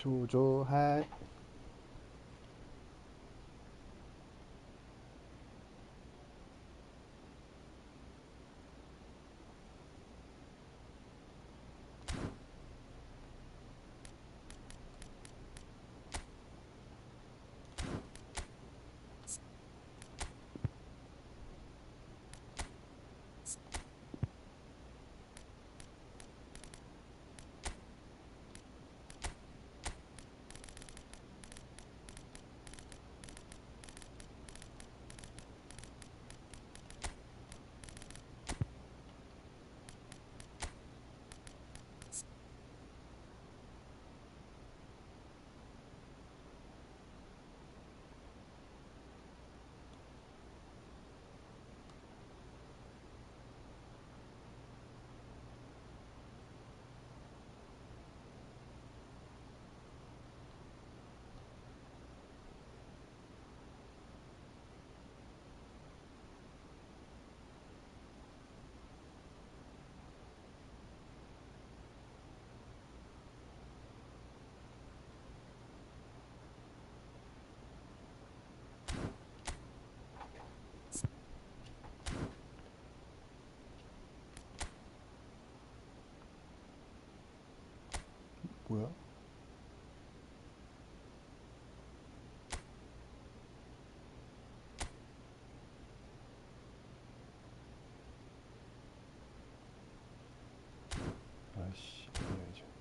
조조할. 뭐야? 아씨, 해야죠.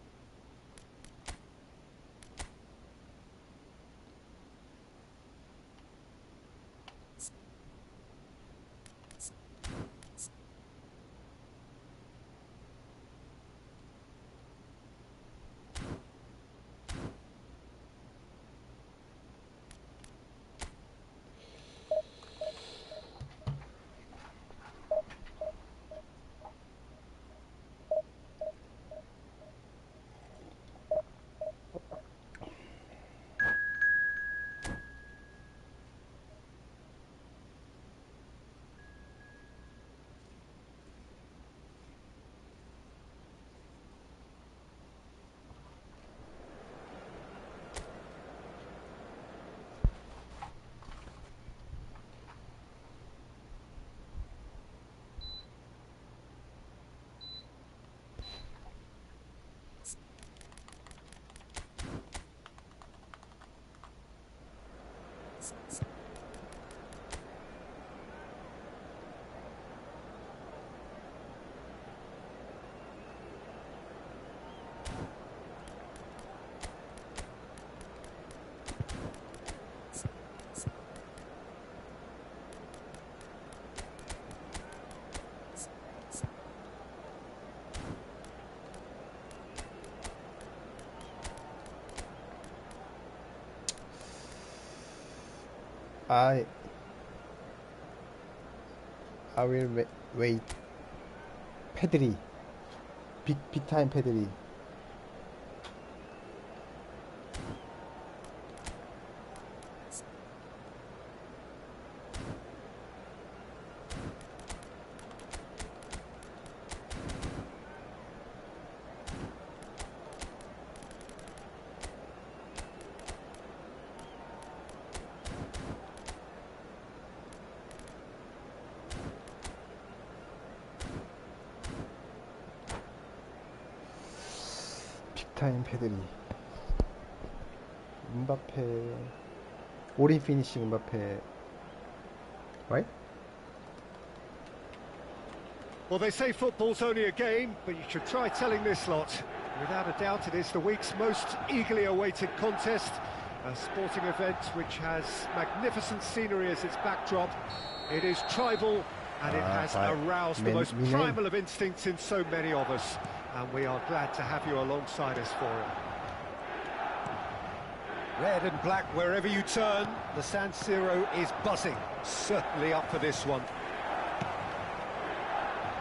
I I will wait. Pedri. Big time Pedri. 빅타임 패드리. 음바페. 올인 피니싱 음바페. Right? Well, they say football's only a game, but you should try telling this lot. Without a doubt, it is the week's most eagerly awaited contest, a sporting event which has magnificent scenery as its backdrop. It is tribal, and it has aroused the most primal of instincts in so many of us, and we are glad to have you alongside us for it. Red and black wherever you turn, the San Siro is buzzing, certainly up for this one.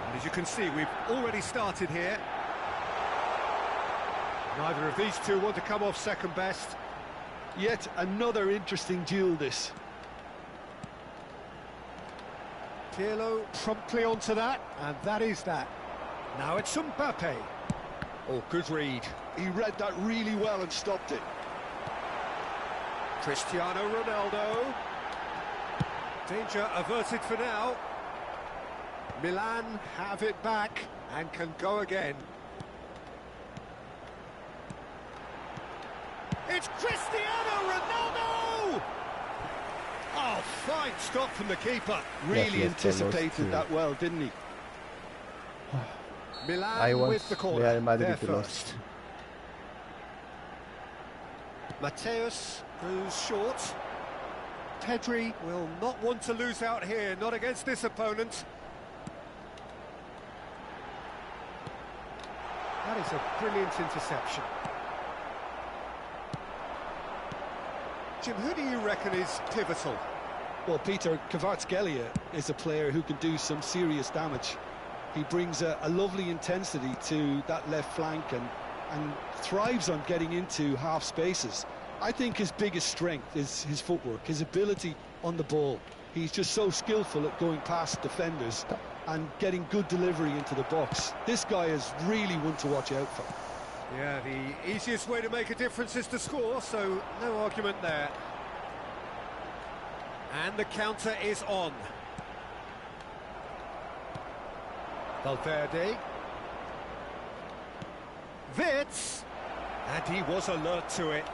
And as you can see, we've already started here. Neither of these two want to come off second best. Yet another interesting duel, this. Pirlo promptly onto that, and that is that. Now it's Mbappe. Oh, good read. He read that really well and stopped it. Cristiano Ronaldo. Danger averted for now. Milan have it back and can go again. It's Cristiano Ronaldo! Oh, fine stop from the keeper. Really anticipated that well, didn't he? Milan with the corner. They're first. Mateus goes short. Pedri will not want to lose out here, not against this opponent. That is a brilliant interception. Jim, who do you reckon is pivotal? Well, Peter, Kvaratskhelia is a player who can do some serious damage. He brings a lovely intensity to that left flank and thrives on getting into half spaces. I think his biggest strength is his footwork, his ability on the ball. He's just so skillful at going past defenders and getting good delivery into the box. This guy is really one to watch out for. Yeah, the easiest way to make a difference is to score, so no argument there. And the counter is on. Valverde. Wits. And he was alert to it.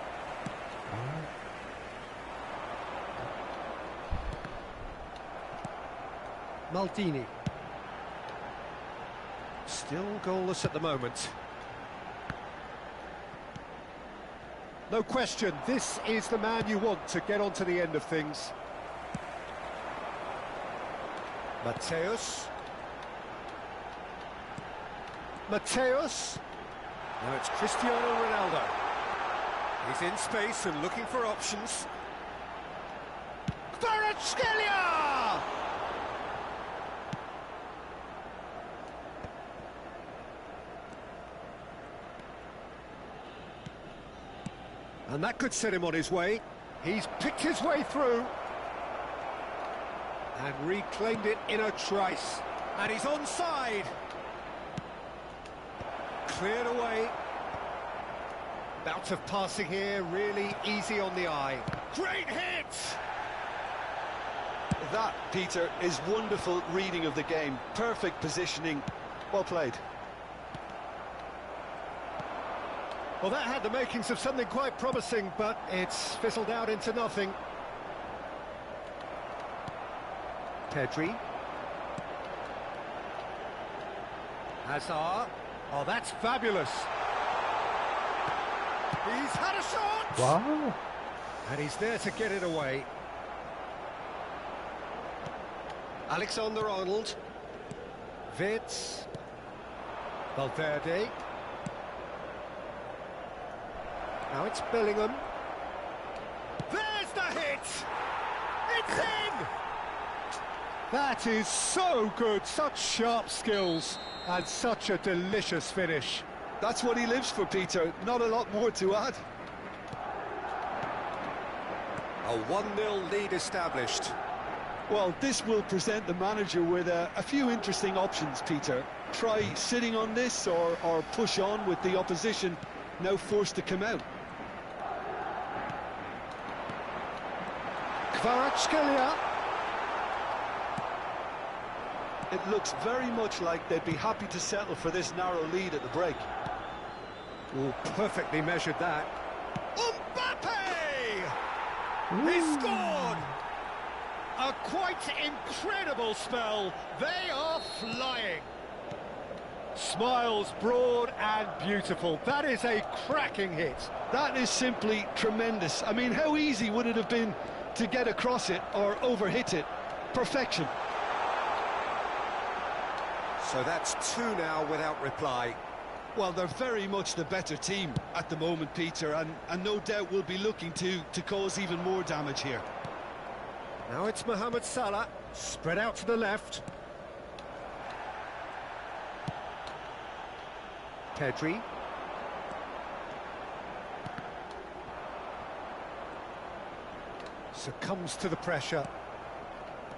Maldini. Still goalless at the moment. No question, this is the man you want to get onto the end of things. Mateus. Mateus. Now it's Cristiano Ronaldo. He's in space and looking for options. Kvaratskhelia! And that could set him on his way. He's picked his way through. And reclaimed it in a trice. And he's onside. Cleared away. Bout of passing here, really easy on the eye. Great hit! That, Peter, is wonderful reading of the game. Perfect positioning. Well played. Well, that had the makings of something quite promising, but it's fizzled out into nothing. Pedri. Hazard. Oh, that's fabulous. He's had a shot! Wow. And he's there to get it away. Alexander-Arnold. Wits. Valverde. Now it's Bellingham. There's the hit! It's in! That is so good, such sharp skills, and such a delicious finish. That's what he lives for, Peter. Not a lot more to add. A 1-0 lead established. Well, this will present the manager with a few interesting options, Peter. Try sitting on this or push on with the opposition now forced to come out. Kvaratskhelia. It looks very much like they'd be happy to settle for this narrow lead at the break. Oh, perfectly measured that. Mbappe! He scored! A quite incredible spell. They are flying. Smiles broad and beautiful. That is a cracking hit. That is simply tremendous. I mean, how easy would it have been to get across it or overhit it? Perfection. So that's 2 now without reply. Well, they're very much the better team at the moment, Peter, and no doubt will be looking to cause even more damage here. Now it's Mohamed Salah, spread out to the left. Pedri. Succumbs to the pressure.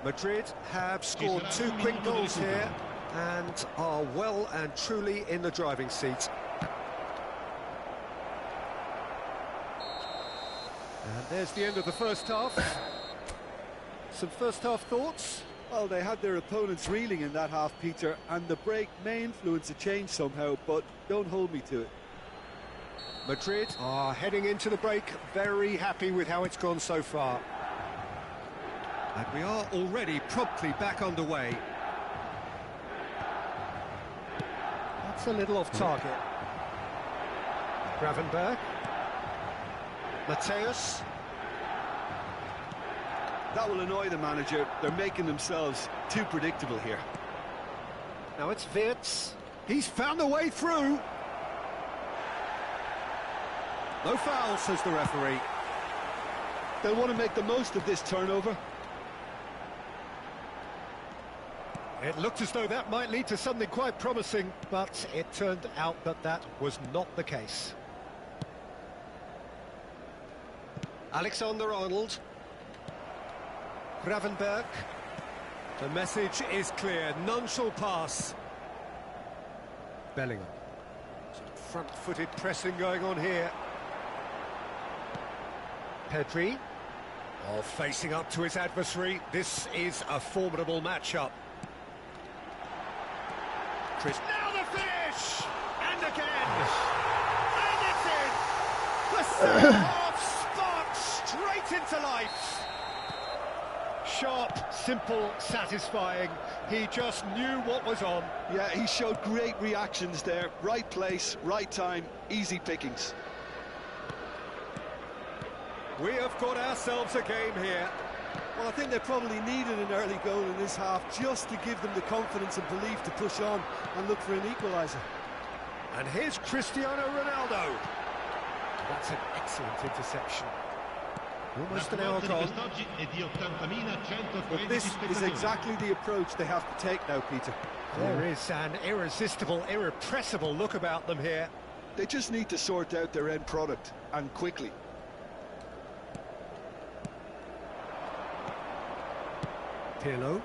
Madrid have scored 2 quick goals here and are well and truly in the driving seat. And there's the end of the first half. Some first half thoughts? Well, they had their opponents reeling in that half, Peter, and the break may influence a change somehow, but don't hold me to it. Madrid are heading into the break, very happy with how it's gone so far. And we are already promptly back underway. That's a little off target. Gravenberg. Mateus. That will annoy the manager. They're making themselves too predictable here. Now it's Wirtz. He's found a way through. No foul, says the referee. They'll want to make the most of this turnover. It looked as though that might lead to something quite promising, but it turned out that that was not the case. Alexander-Arnold. Gravenberg. The message is clear, none shall pass. Bellingham. Some front-footed pressing going on here. Pedri. Oh, facing up to his adversary. This is a formidable matchup. Now the finish! And again! And it's in! The second half sparks straight into life! Sharp, simple, satisfying. He just knew what was on. Yeah, he showed great reactions there. Right place, right time, easy pickings. We have got ourselves a game here. Well, I think they probably needed an early goal in this half just to give them the confidence and belief to push on and look for an equaliser. And here's Cristiano Ronaldo. That's an excellent interception. Almost an hour gone. But this is exactly the approach they have to take now, Peter. There is an irresistible, irrepressible look about them here. They just need to sort out their end product, and quickly. Pirlo.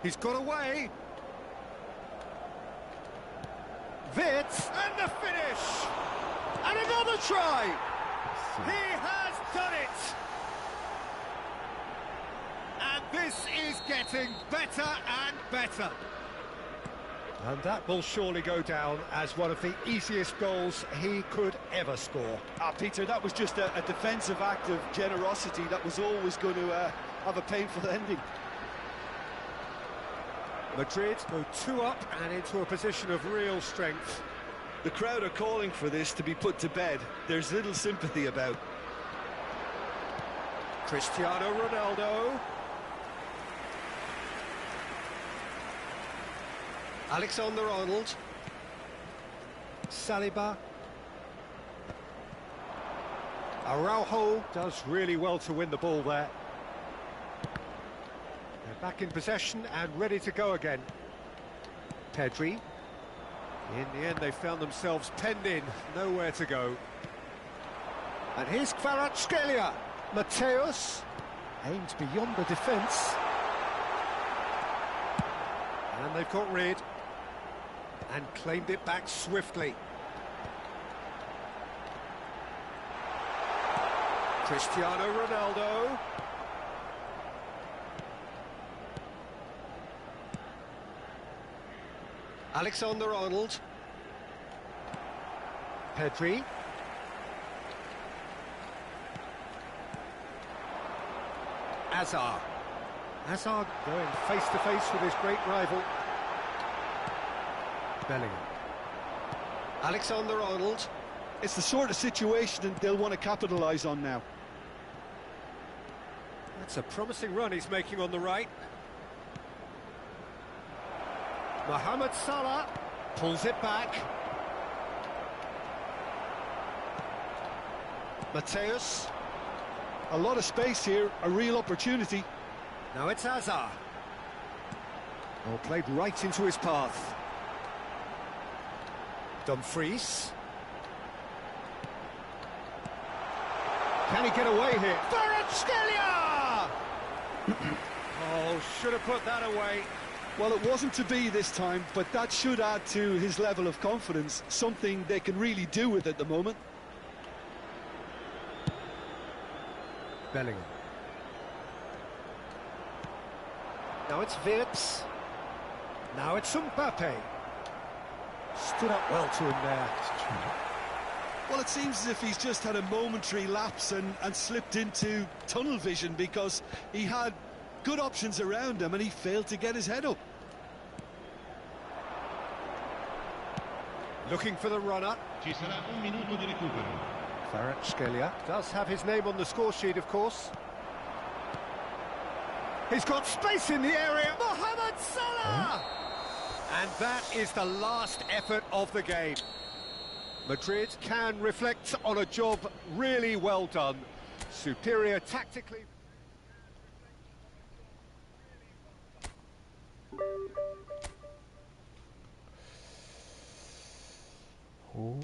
He's got away. Wirtz, and the finish! And another try! He has done it! And this is getting better and better. And that will surely go down as one of the easiest goals he could ever score. Peter, that was just a defensive act of generosity that was always going to have a painful ending. Madrid go 2 up and into a position of real strength. The crowd are calling for this to be put to bed. There's little sympathy about. Cristiano Ronaldo. Alexander-Arnold. Saliba. Araujo does really well to win the ball there. They're back in possession and ready to go again. Pedri. In the end, they found themselves penned in, nowhere to go. And here's Kvaratskhelia. Mateus aimed beyond the defence. And they've got rid. And claimed it back swiftly. Cristiano Ronaldo. Alexander-Arnold. Pedri. Hazard. Hazard going face-to-face with his great rival. Bellingham. Alexander-Arnold. It's the sort of situation they'll want to capitalise on now. That's a promising run he's making on the right. Mohamed Salah pulls it back. Mateus. A lot of space here, a real opportunity. Now it's Hazard. Oh, played right into his path. Dumfries. Can he get away here? Kvaratskhelia! Oh, should have put that away. Well, it wasn't to be this time, but that should add to his level of confidence, something they can really do with at the moment. Bellingham. Now it's Wirtz. Now it's Mbappe. Stood up well to him there. Well, it seems as if he's just had a momentary lapse and slipped into tunnel vision, because he had good options around him and he failed to get his head up. Looking for the runner. Ci sarà un minuto di recupero. Kvaratskhelia does have his name on the score sheet, of course. He's got space in the area. Mohamed Salah! And that is the last effort of the game. Madrid can reflect on a job really well done. Superior tactically. 오.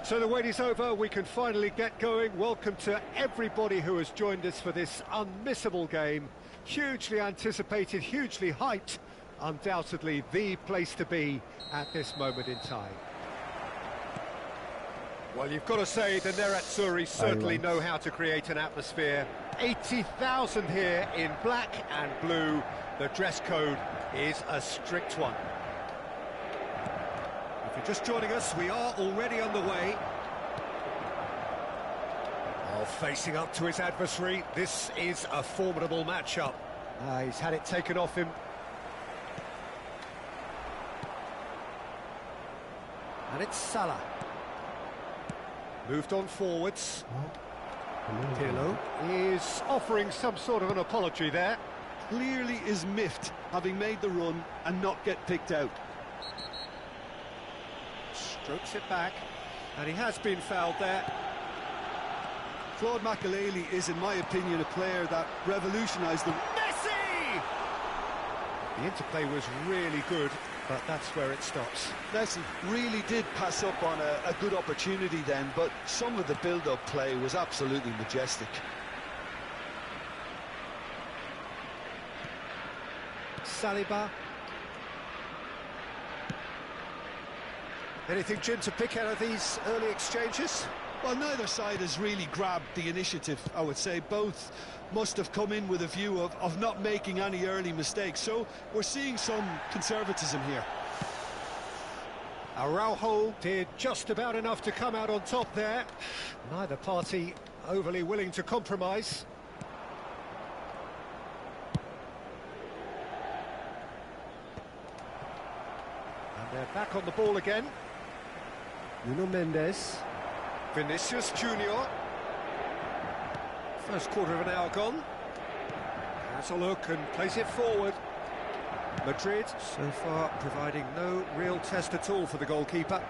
So the wait is over, we can finally get going. Welcome to everybody who has joined us for this unmissable game. Hugely anticipated, hugely hyped. Undoubtedly the place to be at this moment in time. Well, you've got to say the Nerazzurri certainly know how to create an atmosphere. 80,000 here in black and blue. The dress code is a strict one. If you're just joining us, we are already underway. Oh, facing up to his adversary, this is a formidable matchup. He's had it taken off him. And it's Salah. Moved on forwards. Pirlo is offering some sort of an apology there. Clearly is miffed, having made the run and not get picked out. Strokes it back, and he has been fouled there. Claude Makelele is, in my opinion, a player that revolutionised them. Messi! The interplay was really good, but that's where it stops. Messi really did pass up on a good opportunity then, but some of the build-up play was absolutely majestic. Saliba. Anything, Jim, to pick out of these early exchanges? Well, neither side has really grabbed the initiative, I would say. Both must have come in with a view of not making any early mistakes, so we're seeing some conservatism here. Araujo did just about enough to come out on top there. Neither party overly willing to compromise. And they're back on the ball again. Nuno Mendes. Vinicius Junior. First quarter of an hour gone. Has a look and plays it forward. Madrid so far providing no real test at all for the goalkeeper.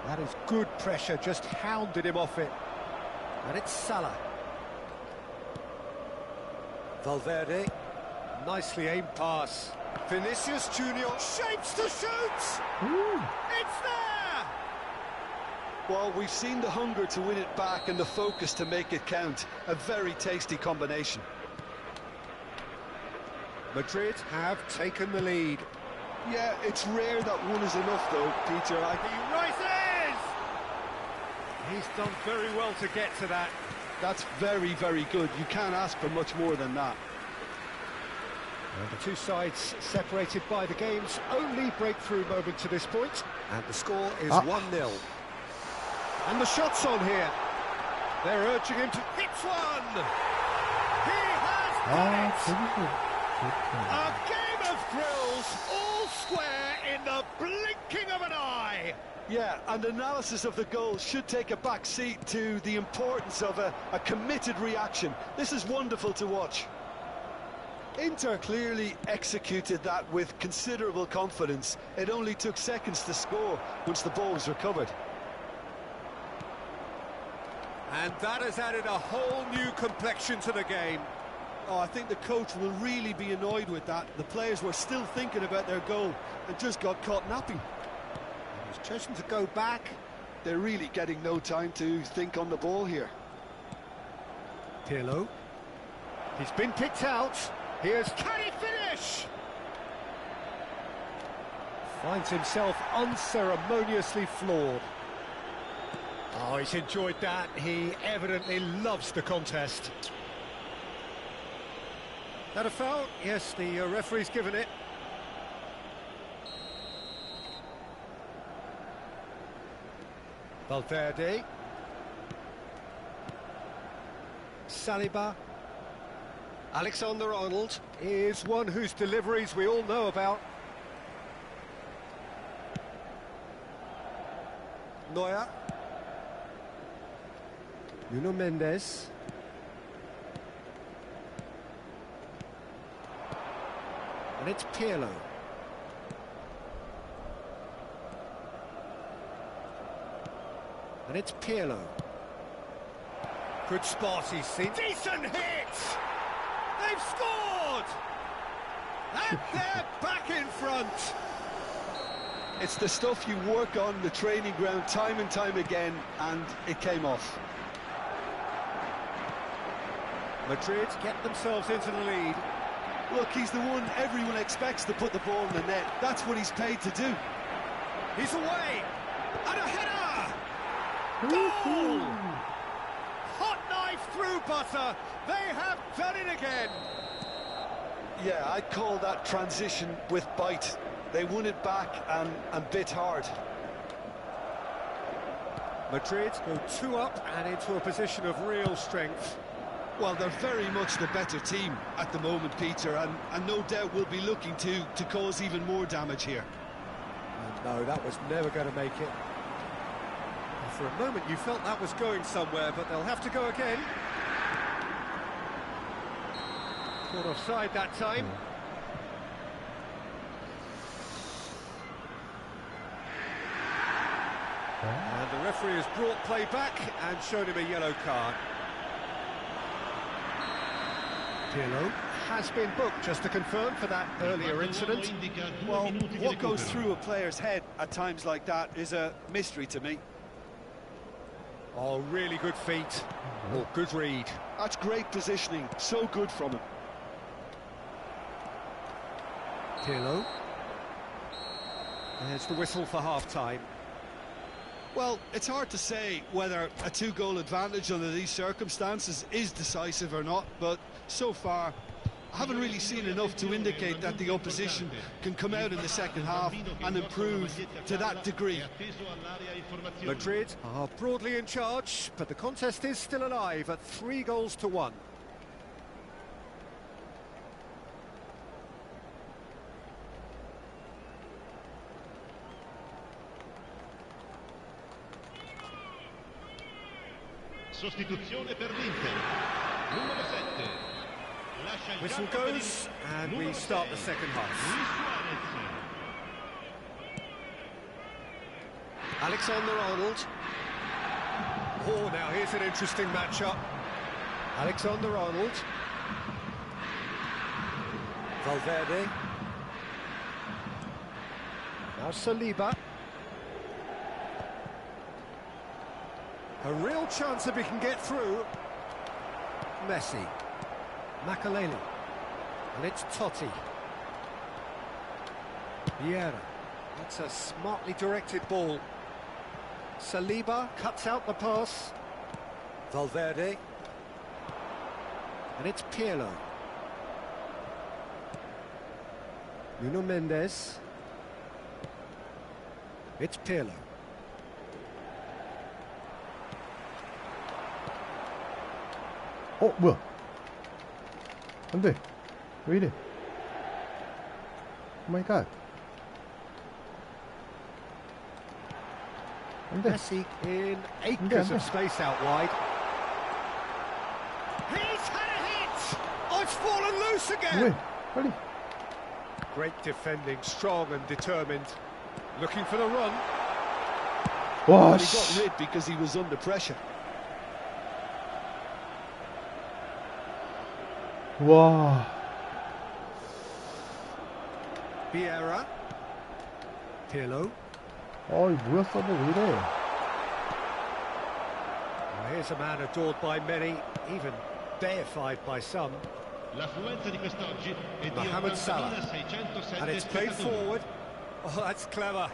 That is good pressure, just hounded him off it. And it's Salah. Valverde. Nicely aimed pass. Vinicius Junior shapes to shoot! Ooh. It's there! Well, we've seen the hunger to win it back and the focus to make it count. A very tasty combination. Madrid have taken the lead. Yeah, it's rare that one is enough, though, Peter. He rises! He's done very well to get to that. That's very, very good. You can't ask for much more than that. And the two sides separated by the game's only breakthrough moment to this point. And the score is 1-0. And the shot's on here. They're urging him to hit one! He has done it! A game of thrills, all square in the blinking of an eye! Yeah, and analysis of the goal should take a back seat to the importance of a committed reaction. This is wonderful to watch. Inter clearly executed that with considerable confidence. It only took seconds to score once the ball was recovered. And that has added a whole new complexion to the game. Oh, I think the coach will really be annoyed with that. The players were still thinking about their goal and just got caught napping. He's chosen to go back. They're really getting no time to think on the ball here. Pirlo. He's been picked out. Here's, can he finish? Finds himself unceremoniously floored. Oh, he's enjoyed that. He evidently loves the contest. That a foul? Yes, the referee's given it. Valverde. Saliba. Alexander-Arnold is one whose deliveries we all know about. Neuer. Nuno Mendes. And it's Pirlo. And it's Pirlo. Good spot, he's seen. Decent hit! They've scored! And they're back in front! It's the stuff you work on the training ground time and time again, and it came off. Madrid get themselves into the lead. Look, he's the one everyone expects to put the ball in the net. That's what he's paid to do. He's away! And a header! Goal! Hot knife through butter. They have done it again. Yeah, I'd call that transition with bite. They won it back and bit hard. Madrid go 2 up and into a position of real strength. Well, they're very much the better team at the moment, Peter, and no doubt will be looking to cause even more damage here. And no, that was never going to make it. And for a moment you felt that was going somewhere, but they'll have to go again. Caught offside that time. And the referee has brought play back and shown him a yellow card. Pirlo has been booked, just to confirm, for that earlier incident. Well, what goes through a player's head at times like that is a mystery to me. Oh, really good feet. Oh, good read. That's great positioning, so good from him. Pirlo. There's the whistle for half-time. Well, it's hard to say whether a 2-goal advantage under these circumstances is decisive or not, but so far I haven't really seen enough to indicate that the opposition can come out in the second half and improve to that degree. Madrid are broadly in charge, but the contest is still alive at 3-1. Sostituzione per l'Inter. Numero 7. Lascia il Whistle campo per goes, il and we numero start 6. the second half. Luis Suarez. Alexander-Arnold. Oh, now here's an interesting matchup. Alexander-Arnold. Valverde. Now Saliba. A real chance if he can get through. Messi. Makaleli. And it's Totti. Vieira. That's a smartly directed ball. Saliba cuts out the pass. Valverde. And it's Pirlo. Nuno Mendes. It's Pirlo. 뭐야? 안 돼. 왜 이래? 오 마이 갓. 안 돼. Messi in acres of space out wide. He's had a hit! Oh, it's fallen loose again! 왜? 빨리. Great defending, strong and determined. Looking for the run. 와, But he got rid because he was under pressure. 와. Vieira. Pirlo. 어이, 뭐야, 서버 왜 이래? Well, here's a man adored by many, even deified by some. L'affluenza di quest'oggi è di Mohamed Salah. 80.607 And it's played spettatori. forward. Oh, that's clever.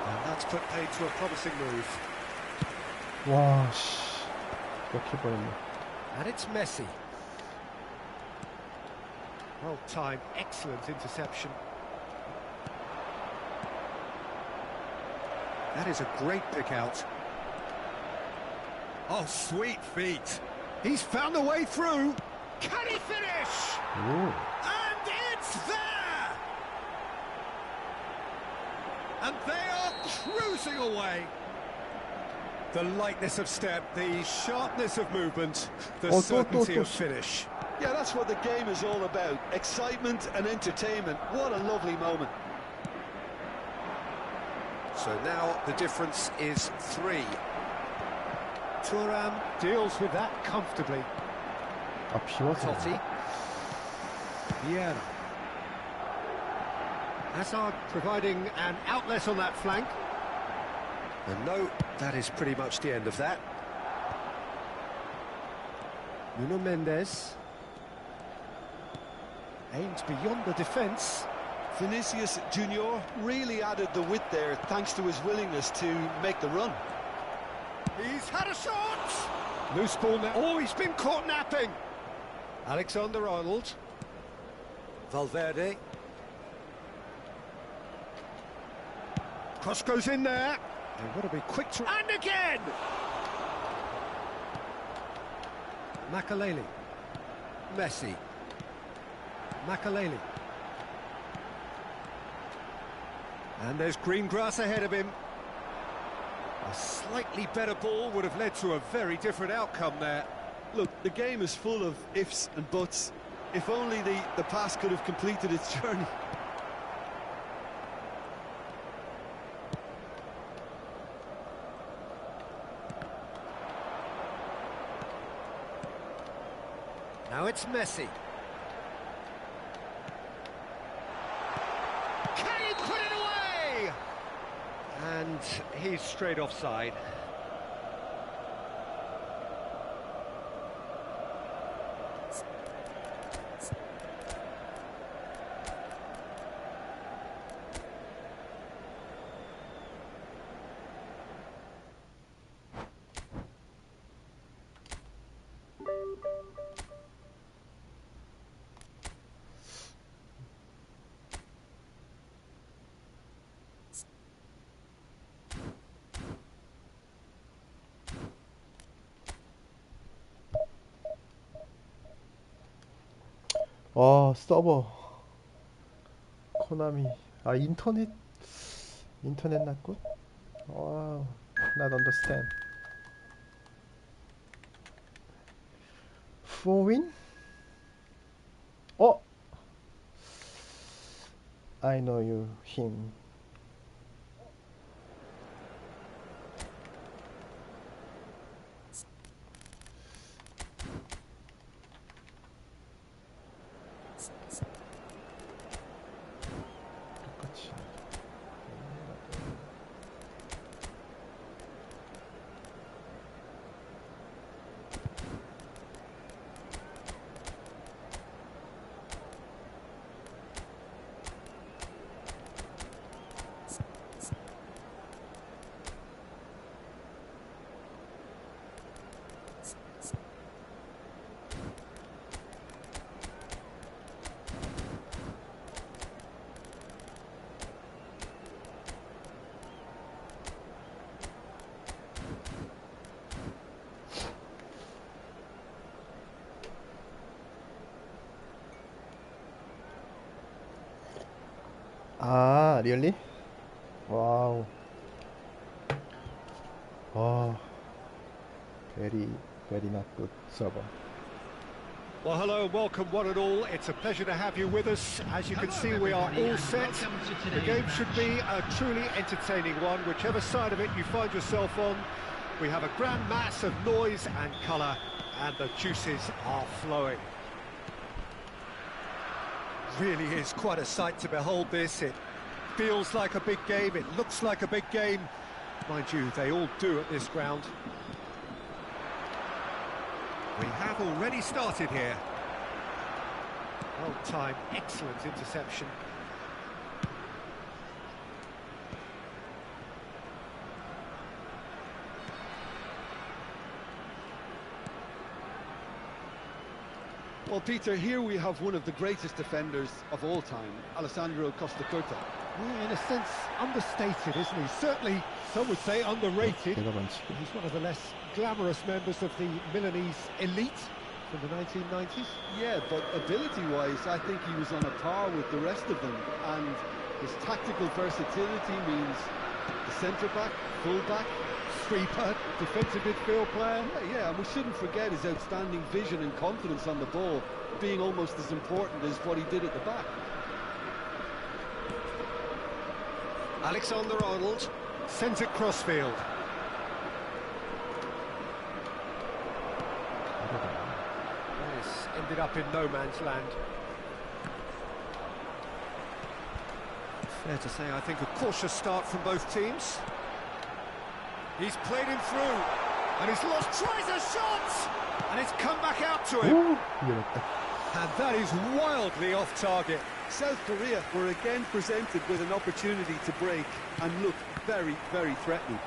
And that's put paid to a promising move. 와, 씨. 먹힐 뻔했네. And it's Messi. Well timed, excellent interception. That is a great pick out. Oh, sweet feet. He's found a way through. Can he finish? 오. And it's there! And they are cruising away. The lightness of step, the sharpness of movement, the certainty of finish. Yeah, that's what the game is all about. Excitement and entertainment. What a lovely moment. So now the difference is 3. Thuram deals with that comfortably. 아, 비워서. Totti. Vieira. Hazard providing an outlet on that flank. And no, that is pretty much the end of that. Nuno Mendes. Aims beyond the defence. Vinicius Junior really added the width there thanks to his willingness to make the run. He's had a shot! Loose ball now. Oh, he's been caught napping! Alexander-Arnold. Valverde. Cross goes in there. They've got to be quick to... And again! Makaleli. Messi. Makaleli. And there's green grass ahead of him. A slightly better ball would have led to a very different outcome there. Look, the game is full of ifs and buts. If only the pass could have completed its journey. Now it's Messi. Can he put it away? And he's straight offside. 와, 서버. 코나미. 아, 인터넷 not good? Wow, not understand. 4 win? Oh! I know you, him. 똑같이. Ah, really? Wow. Oh, very not good server. Well, hello and welcome one and all. It's a pleasure to have you with us. As you can see, we are all set. The game should be a truly entertaining one, whichever side of it you find yourself on. We have a grand mass of noise and colour, and the juices are flowing. Really is quite a sight to behold this. It feels like a big game, it looks like a big game. Mind you, they all do at this ground. We have already started here. Well timed, excellent interception. Well, Peter, here we have one of the greatest defenders of all time, Alessandro Costa Curta. Yeah, in a sense, understated, isn't he? Certainly, some would say underrated. He's one of the less glamorous members of the Milanese elite from the 1990s. Yeah, but ability-wise, I think he was on a par with the rest of them. And his tactical versatility means the centre-back, full-back, Sweeper, defensive midfield player. Yeah, and we shouldn't forget his outstanding vision and confidence on the ball being almost as important as what he did at the back. Alexander-Arnold. Sends it crossfield. This ended up in no man's land. Fair to say, I think, a cautious start from both teams. He's played him through, and he's lost, tries a shot, and it's come back out to him. Ooh, yeah. And that is wildly off target. South Korea were again presented with an opportunity to break and look very, very threatening.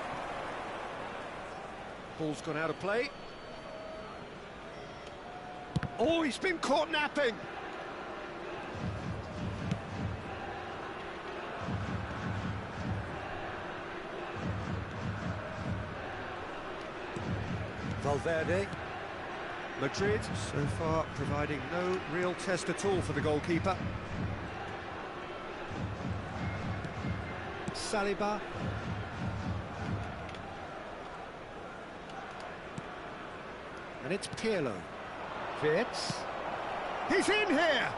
Ball's gone out of play. Oh, he's been caught napping. Valverde. Madrid so far providing no real test at all for the goalkeeper. Saliba. And it's Pirlo. Wirtz. He's in here!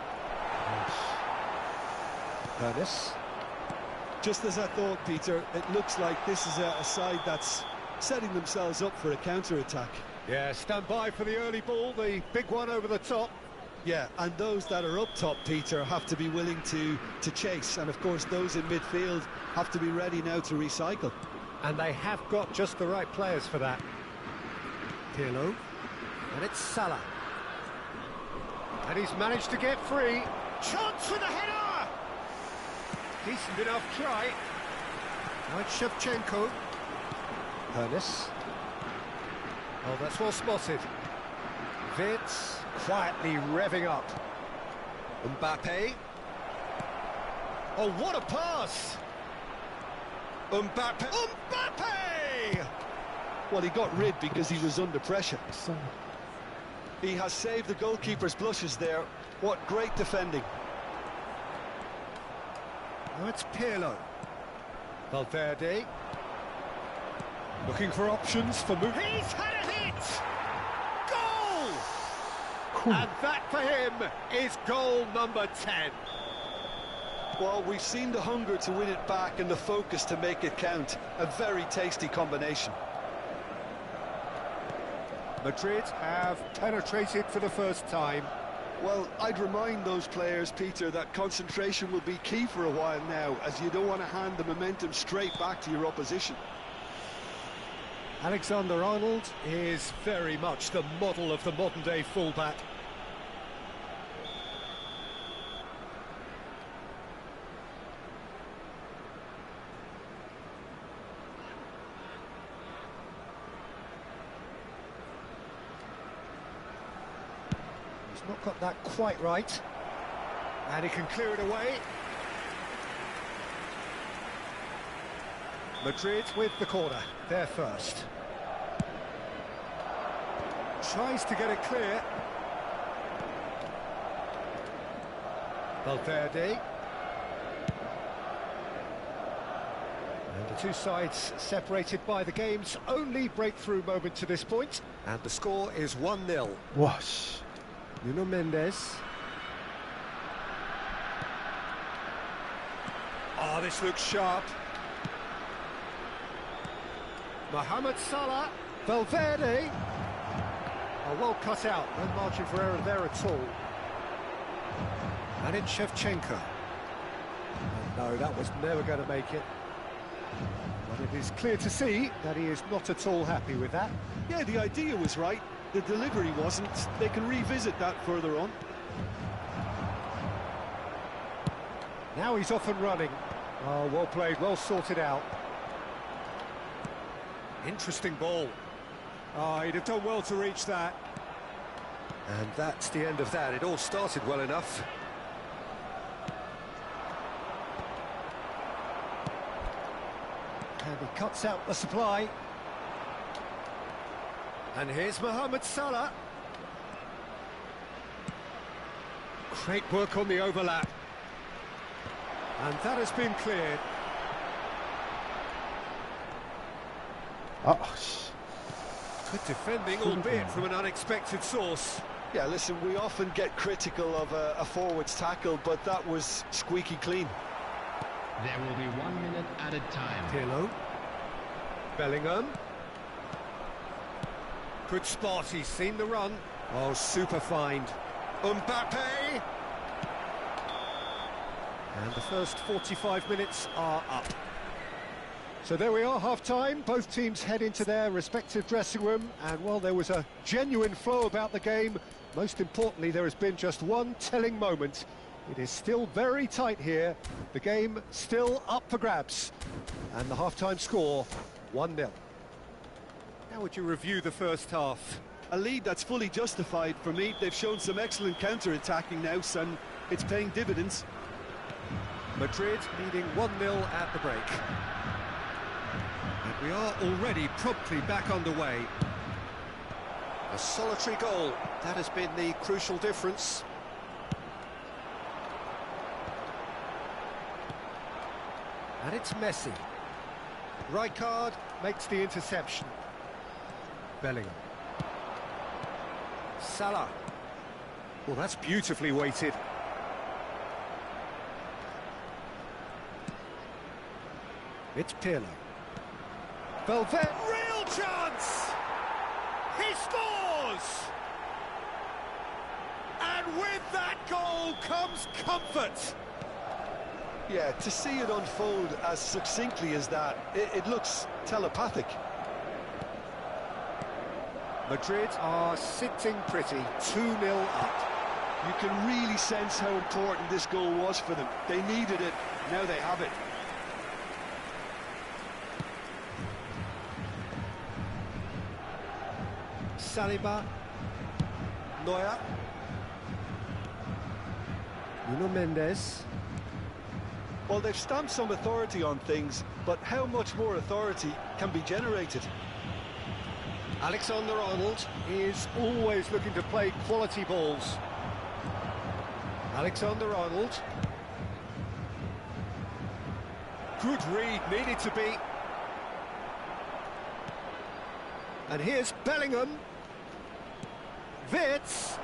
Ernest. Just as I thought, Peter, it looks like this is a side that's setting themselves up for a counter-attack. Yeah, stand by for the early ball, the big one over the top. Yeah, and those that are up top, Peter, have to be willing to chase. And, of course, those in midfield have to be ready now to recycle. And they have got just the right players for that. Pirlo. And it's Salah. And he's managed to get free. Chance for the header! Decent enough try. Now it's Shevchenko. Ernest. Oh, that's well spotted. Wirtz quietly revving up. Mbappe. Oh, what a pass! Mbappe. Mbappe! Well, he got rid because he was under pressure. He has saved the goalkeeper's blushes there. What great defending. Now it's Pirlo. Valverde. Looking for options for move. He's had a hit! Goal! And that for him is goal number 10. Well, we've seen the hunger to win it back and the focus to make it count. A very tasty combination. Madrid have penetrated for the first time. Well, I'd remind those players, Peter, that concentration will be key for a while now, as you don't want to hand the momentum straight back to your opposition. Alexander-Arnold is very much the model of the modern-day fullback. He's not got that quite right. And he can clear it away. Madrid with the corner, there first. Tries to get it clear. Valverde. And the two sides separated by the game's only breakthrough moment to this point. And the score is 1-0. Wash. Nuno Mendes. Oh, this looks sharp. Mohamed Salah. Valverde. Oh, well cut out. No margin for error there at all. And it's Shevchenko. Oh, no, that was never going to make it. But it is clear to see that he is not at all happy with that. Yeah, the idea was right. The delivery wasn't. They can revisit that further on. Now he's off and running. Oh, well played, well sorted out. Interesting ball. Oh, he'd have done well to reach that. And that's the end of that. It all started well enough. And he cuts out the supply. And here's Mohamed Salah. Great work on the overlap. And that has been cleared. Oh, Good defending, albeit from an unexpected source. Yeah, listen, we often get critical of a forward's tackle, but that was squeaky clean. There will be 1 minute added time. Pirlo. Bellingham. Good spot, he's seen the run. Oh, super find. Mbappe! And the first 45 minutes are up. So there we are, half-time. Both teams head into their respective dressing room, and while there was a genuine flow about the game, most importantly, there has been just one telling moment. It is still very tight here. The game still up for grabs. And the half-time score, 1-0. How would you review the first half? A lead that's fully justified for me. They've shown some excellent counter-attacking now, and it's paying dividends. Madrid leading 1-0 at the break. And we are already promptly back underway. A solitary goal, that has been the crucial difference. And it's Messi. Rijkaard makes the interception. Bellingham. Salah. Well, that's beautifully weighted. It's Pirlo. Valverde. Real chance! He scores! And with that goal comes comfort. Yeah, to see it unfold as succinctly as that, it looks telepathic. Madrid are sitting pretty, 2-0 up. You can really sense how important this goal was for them. They needed it, now they have it. Saliba. Neuer. Nuno Mendes. Well, they've stamped some authority on things, but how much more authority can be generated? Alexander-Arnold is always looking to play quality balls. Alexander-Arnold. Good read, needed to be. And here's Bellingham. Wirtz.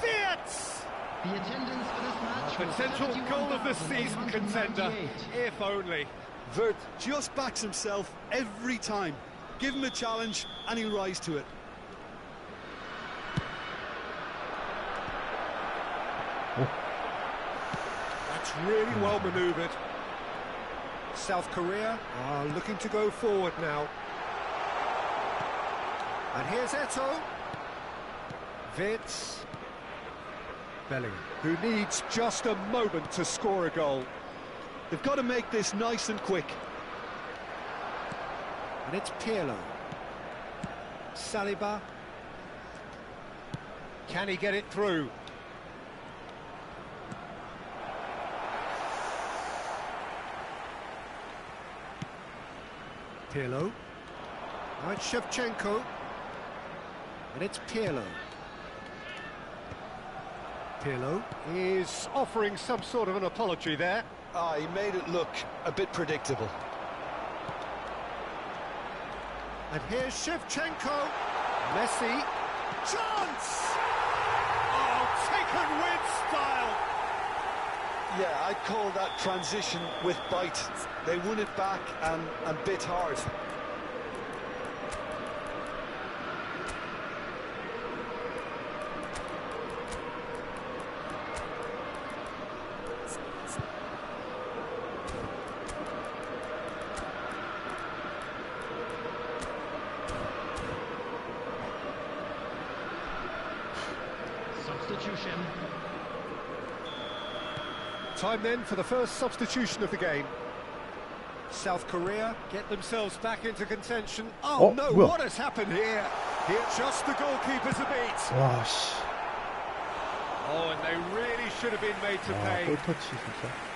Wirtz! The attendance for this match. A potential goal of the season contender, if only. Wirtz just backs himself every time. Give him a challenge and he'll rise to it. That's really well manoeuvred. South Korea are looking to go forward now. And here's Eto'o. Wirtz. Bellingham, who needs just a moment to score a goal. They've got to make this nice and quick. And it's Pirlo. Saliba. Can he get it through? Pirlo. Now it's Shevchenko. And it's Pirlo. Pirlo is offering some sort of an apology there. He made it look a bit predictable. And here's Shevchenko. Messi. Chance! Oh, taken with style. Yeah, I'd call that transition with bite. They won it back and bit hard. Substitution. Time then for the first substitution of the game. South Korea get themselves back into contention. Oh no, well. what has happened here? Here, just the goalkeepers a beat. 와, 씨. Oh, and they really should have been made to 와, pay. 볼터치 진짜.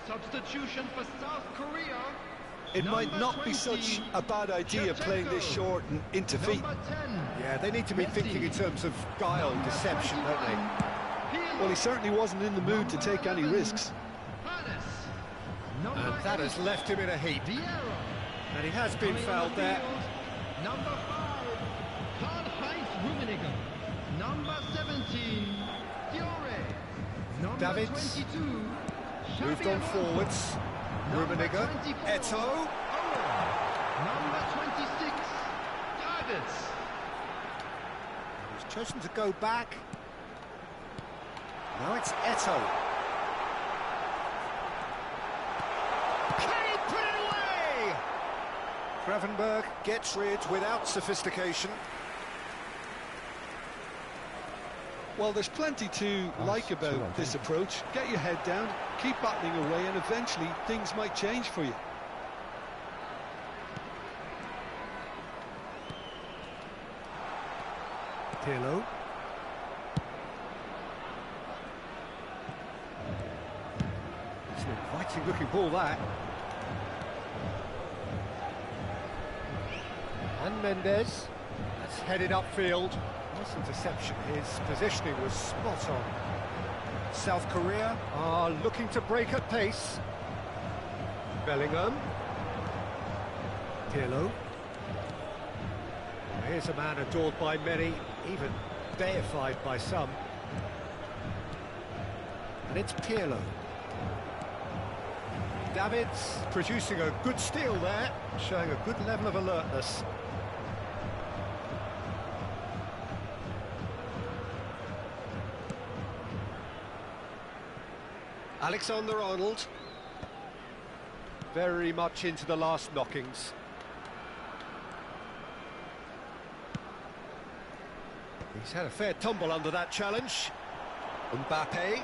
Substitution for South Korea. It might Number not be 20, such a bad idea playing this Shevchenko. short and into feet. Number 10. Yeah, they need to be thinking in terms of guile, Number deception, don't 21, they? Pirlo. Well, he certainly wasn't in the mood to Number take any 11, risks. Hades. Number And that has 8, left him in a heap. Vieira. And he has been Coming on fouled the there. field, Number 5, Karl-Heinz Rummenigge. Number 17, Fiore. Number Davids. 22, Moved Xabi on Alonso. forwards. Number Rummenigge. 24, Eto'o. Owen. Number 26, Davids. He's chosen to go back. Now it's Eto'o. Can he put it away? Gravenberg gets rid without sophistication. Well, there's plenty to like about this approach. Get your head down, keep battling away, and eventually things might change for you. Pirlo. It's an inviting looking ball, that. And Mendes. That's headed upfield. Nice interception. His positioning was spot on. South Korea are looking to break at pace. Bellingham. Pirlo. Here's a man adored by many, even deified by some. And it's Pirlo. Davids producing a good steal there, showing a good level of alertness. Alexander-Arnold. Very much into the last knockings. He's had a fair tumble under that challenge. Mbappe.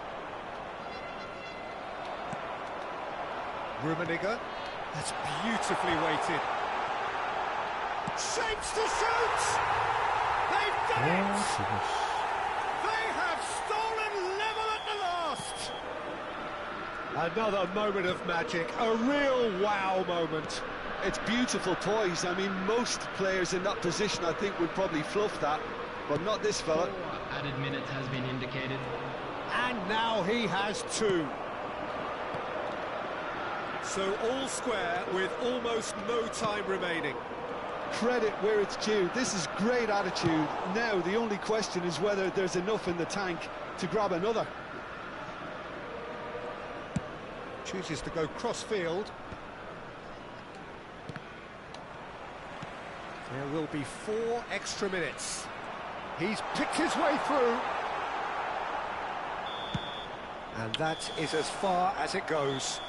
Rummenigge. That's beautifully weighted. Shapes to shoot! They've done it! They have stolen level at the last! Another moment of magic, a real wow moment. It's beautiful poise. I mean, most players in that position, I think, would probably fluff that, but not this fella. 4 added minutes has been indicated. And now he has 2. So all square with almost no time remaining. Credit where it's due. This is great attitude. Now, the only question is whether there's enough in the tank to grab another. Chooses to go cross-field. There will be 4 extra minutes. He's picked his way through. And that is as far as it goes.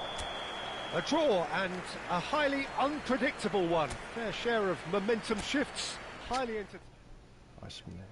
A draw, and a highly unpredictable one. Fair share of momentum shifts, highly entertaining. 아쉽네.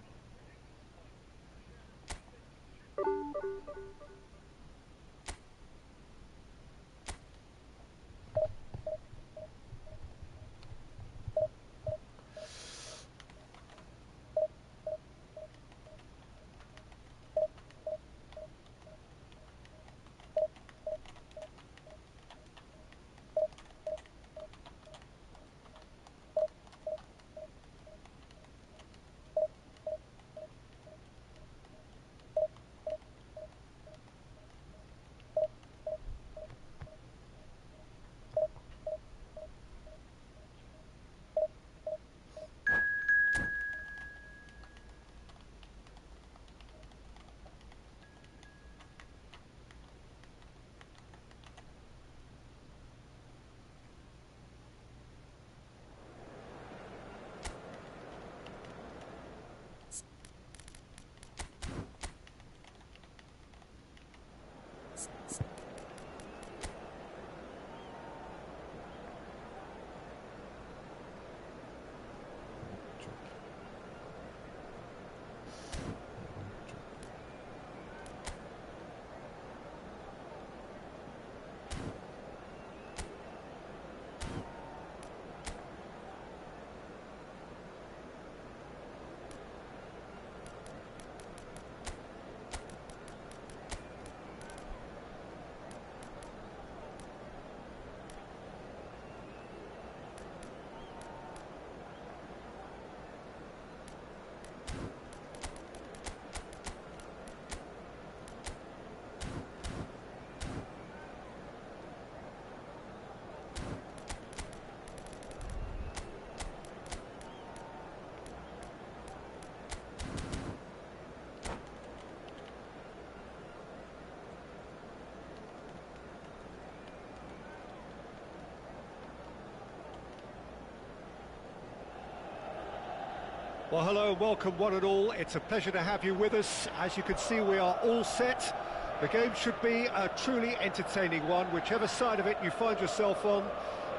Well, hello and welcome one and all. It's a pleasure to have you with us. As you can see, we are all set. The game should be a truly entertaining one, whichever side of it you find yourself on.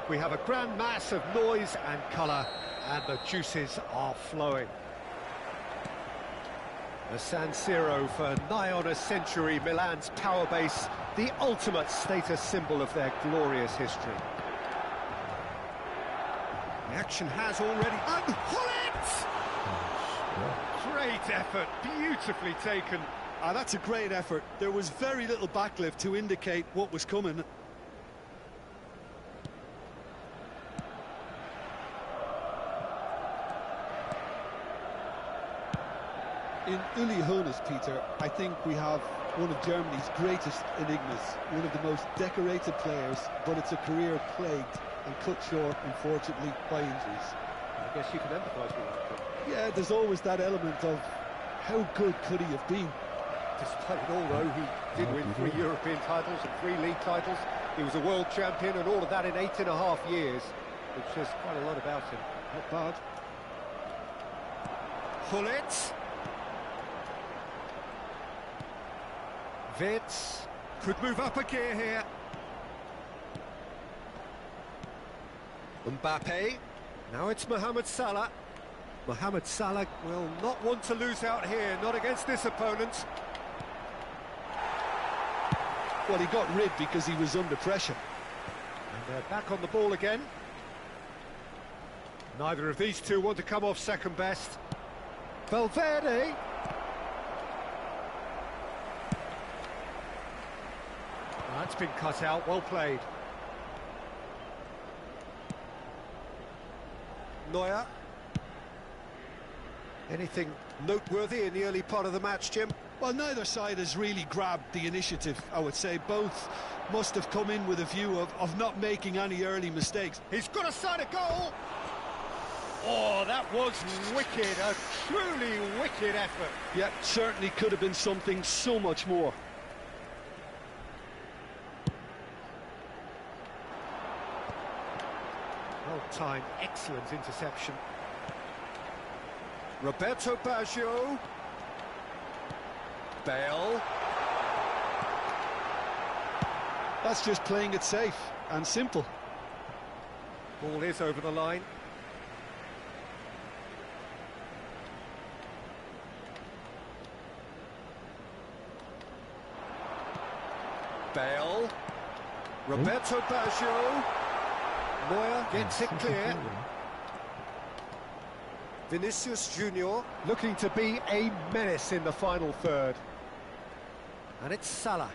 We have a grand mass of noise and colour, and the juices are flowing. The San Siro for nigh on a century, Milan's power base, the ultimate status symbol of their glorious history. The action has already... And Hullet! Great effort, beautifully taken. That's a great effort. There was very little backlift to indicate what was coming. In Uli Hoeneß, Peter, I think we have one of Germany's greatest enigmas, one of the most decorated players, but it's a career plagued and cut short, unfortunately, by injuries. I guess you can empathise with that. Yeah, there's always that element of how good could he have been? Despite it all, though, he did win 3 European titles and 3 league titles. He was a world champion and all of that in 8.5 years, which says quite a lot about him. Not bad. Hullet. Wirtz could move up a gear here. Mbappe. Now it's Mohamed Salah. Mohamed Salah will not want to lose out here, not against this opponent. Well, he got rid because he was under pressure. And they're back on the ball again. Neither of these two want to come off second best. Valverde. That's been cut out, well played. Neuer. Anything noteworthy in the early part of the match, Jim? Well, neither side has really grabbed the initiative, I would say. Both must have come in with a view of not making any early mistakes. He's got a side of goal! Oh, that was wicked, a truly wicked effort. Yeah, certainly could have been something so much more. Well-timed, excellent interception. Roberto Baggio. Bale. That's just playing it safe and simple. Ball is over the line. Bale. Roberto Baggio. Neuer gets it clear. Vinicius Junior looking to be a menace in the final third. And it's Salah.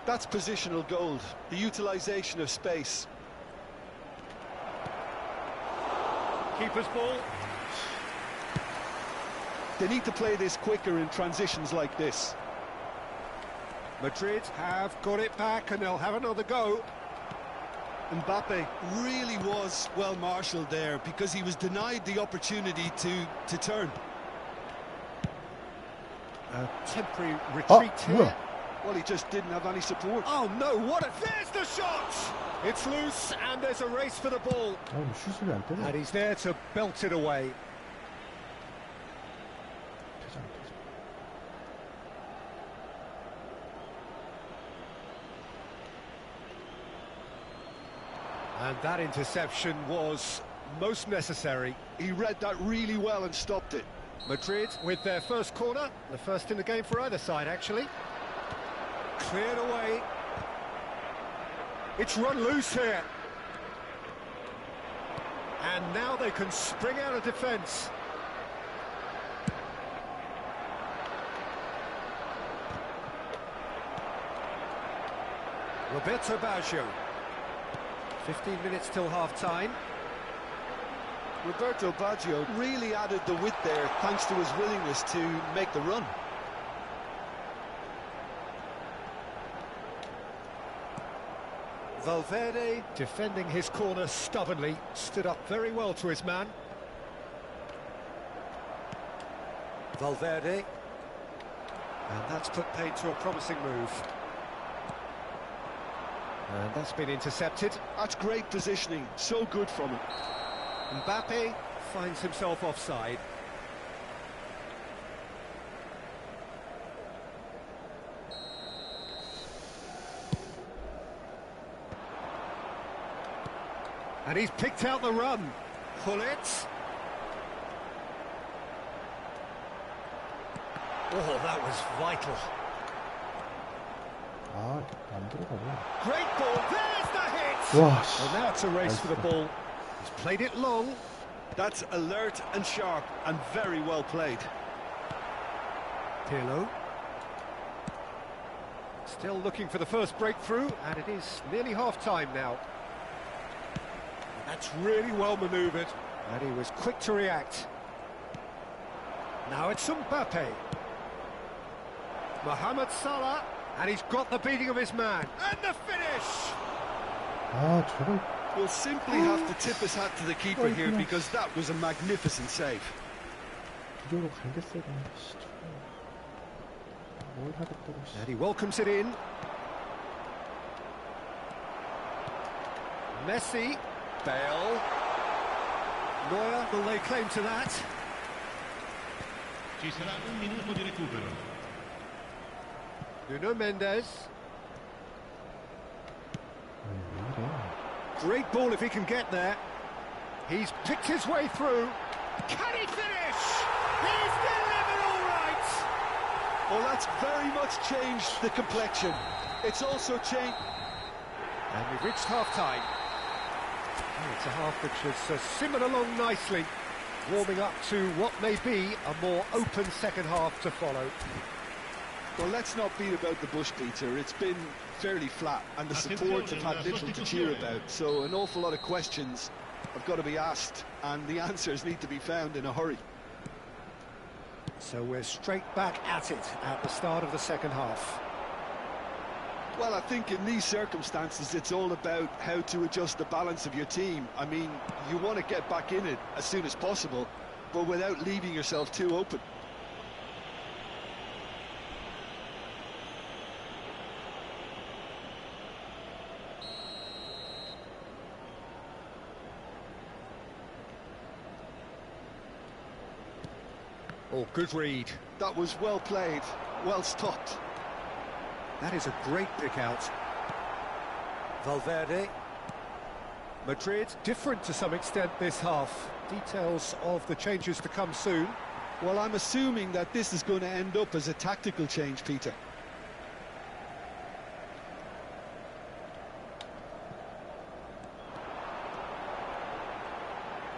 That's positional gold, the utilisation of space. Keeper's ball. They need to play this quicker in transitions like this. Madrid have got it back and they'll have another go. Mbappe really was well marshalled there because he was denied the opportunity to turn. A temporary retreat here. Well, he just didn't have any support. Oh no, what a... There's the shot! It's loose and there's a race for the ball. And he's there to belt it away. And that interception was most necessary. He read that really well and stopped it. Madrid with their first corner, the first in the game for either side, actually. Cleared away. It's run loose here. And now they can spring out of defence. Roberto Baggio. 15 minutes till half-time. Roberto Baggio really added the width there thanks to his willingness to make the run. Valverde defending his corner stubbornly, stood up very well to his man. Valverde. And that's put paid to a promising move. And that's been intercepted. That's great positioning, so good from him. Mbappe finds himself offside. And he's picked out the run. Pull it. Oh, that was vital. 아, 안 들어가네. Great ball. There's the hit. 와, 씨. Well, now it's a race for the ball. He's played it long. That's alert and sharp and very well played. Pirlo. Still looking for the first breakthrough, and it is nearly half-time now. That's really well manoeuvred, and he was quick to react. Now it's Mbappe. Mohamed Salah, and he's got the beating of his man. And the finish! 아, 저걸. We'll simply have to tip his hat to the keeper here because that was a magnificent save. 그쪽으로 갈겠어요. 씨, 뭘 하겠다고. 씨. And he welcomes it in. Messi. Bale. Neuer will lay claim to that. Ci sarà un minuto di recupero. Nuno Mendes. Great ball if he can get there. He's picked his way through. Can he finish? He's delivered all right. Well, that's very much changed the complexion. It's also changed... And we've reached half-time. It's a half which has simmered along nicely, warming up to what may be a more open second half to follow. Well, let's not beat about the bush, Peter. It's been fairly flat, and the support have had little to cheer about. So an awful lot of questions have got to be asked, and the answers need to be found in a hurry. So we're straight back at it at the start of the second half. Well, I think in these circumstances, it's all about how to adjust the balance of your team. I mean, you want to get back in it as soon as possible, but without leaving yourself too open. Oh, good read. That was well played, well stopped. That is a great pick out. Valverde. Madrid, different to some extent this half. Details of the changes to come soon. Well, I'm assuming that this is going to end up as a tactical change, Peter.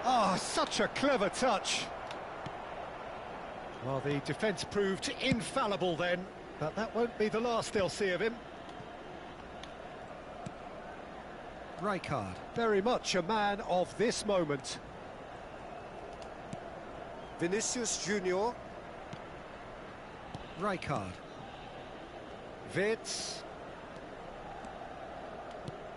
Ah, such a clever touch. Well, the defence proved infallible then, but that won't be the last they'll see of him. Rijkaard, very much a man of this moment. Vinicius Junior. Rijkaard. Wirtz.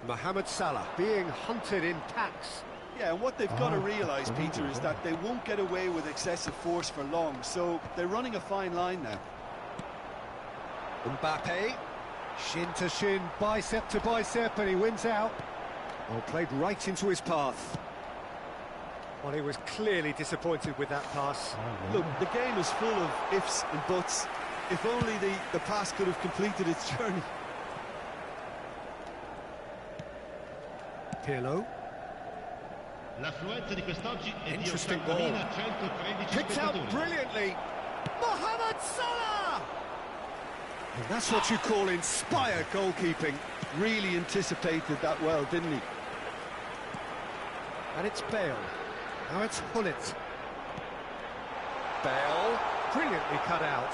Mohamed Salah being hunted in packs. Yeah, and what they've got to realise, Peter, is that they won't get away with excessive force for long, so they're running a fine line now. Mbappe, shin to shin, bicep to bicep, and he wins out. Well, played right into his path. Well, he was clearly disappointed with that pass. Look, the game is full of ifs and buts. If only the pass could have completed its journey. Pirlo. L'affluenza di quest'oggi è di Interesting ball. 80.113 Picked out spettatori. brilliantly. Mohamed Salah! And that's what you call inspired goalkeeping. Really anticipated that well, didn't he? And it's Bale. Now it's Hullet. Bale, brilliantly cut out.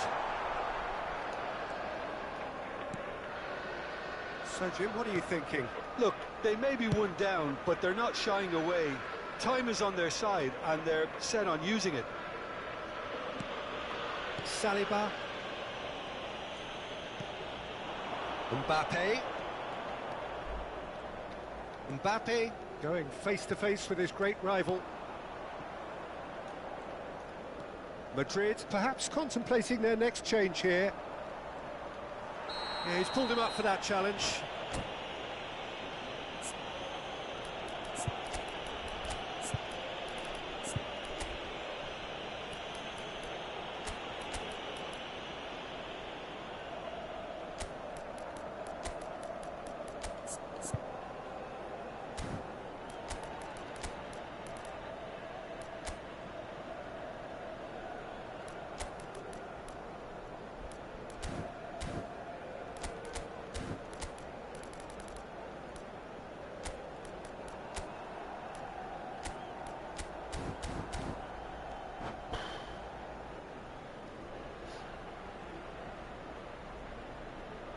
So, Jim, what are you thinking? Look, they may be one down, but they're not shying away. Time is on their side, and they're set on using it. Saliba. Mbappe. Mbappe going face-to-face with his great rival. Madrid perhaps contemplating their next change here. Yeah, he's pulled him up for that challenge.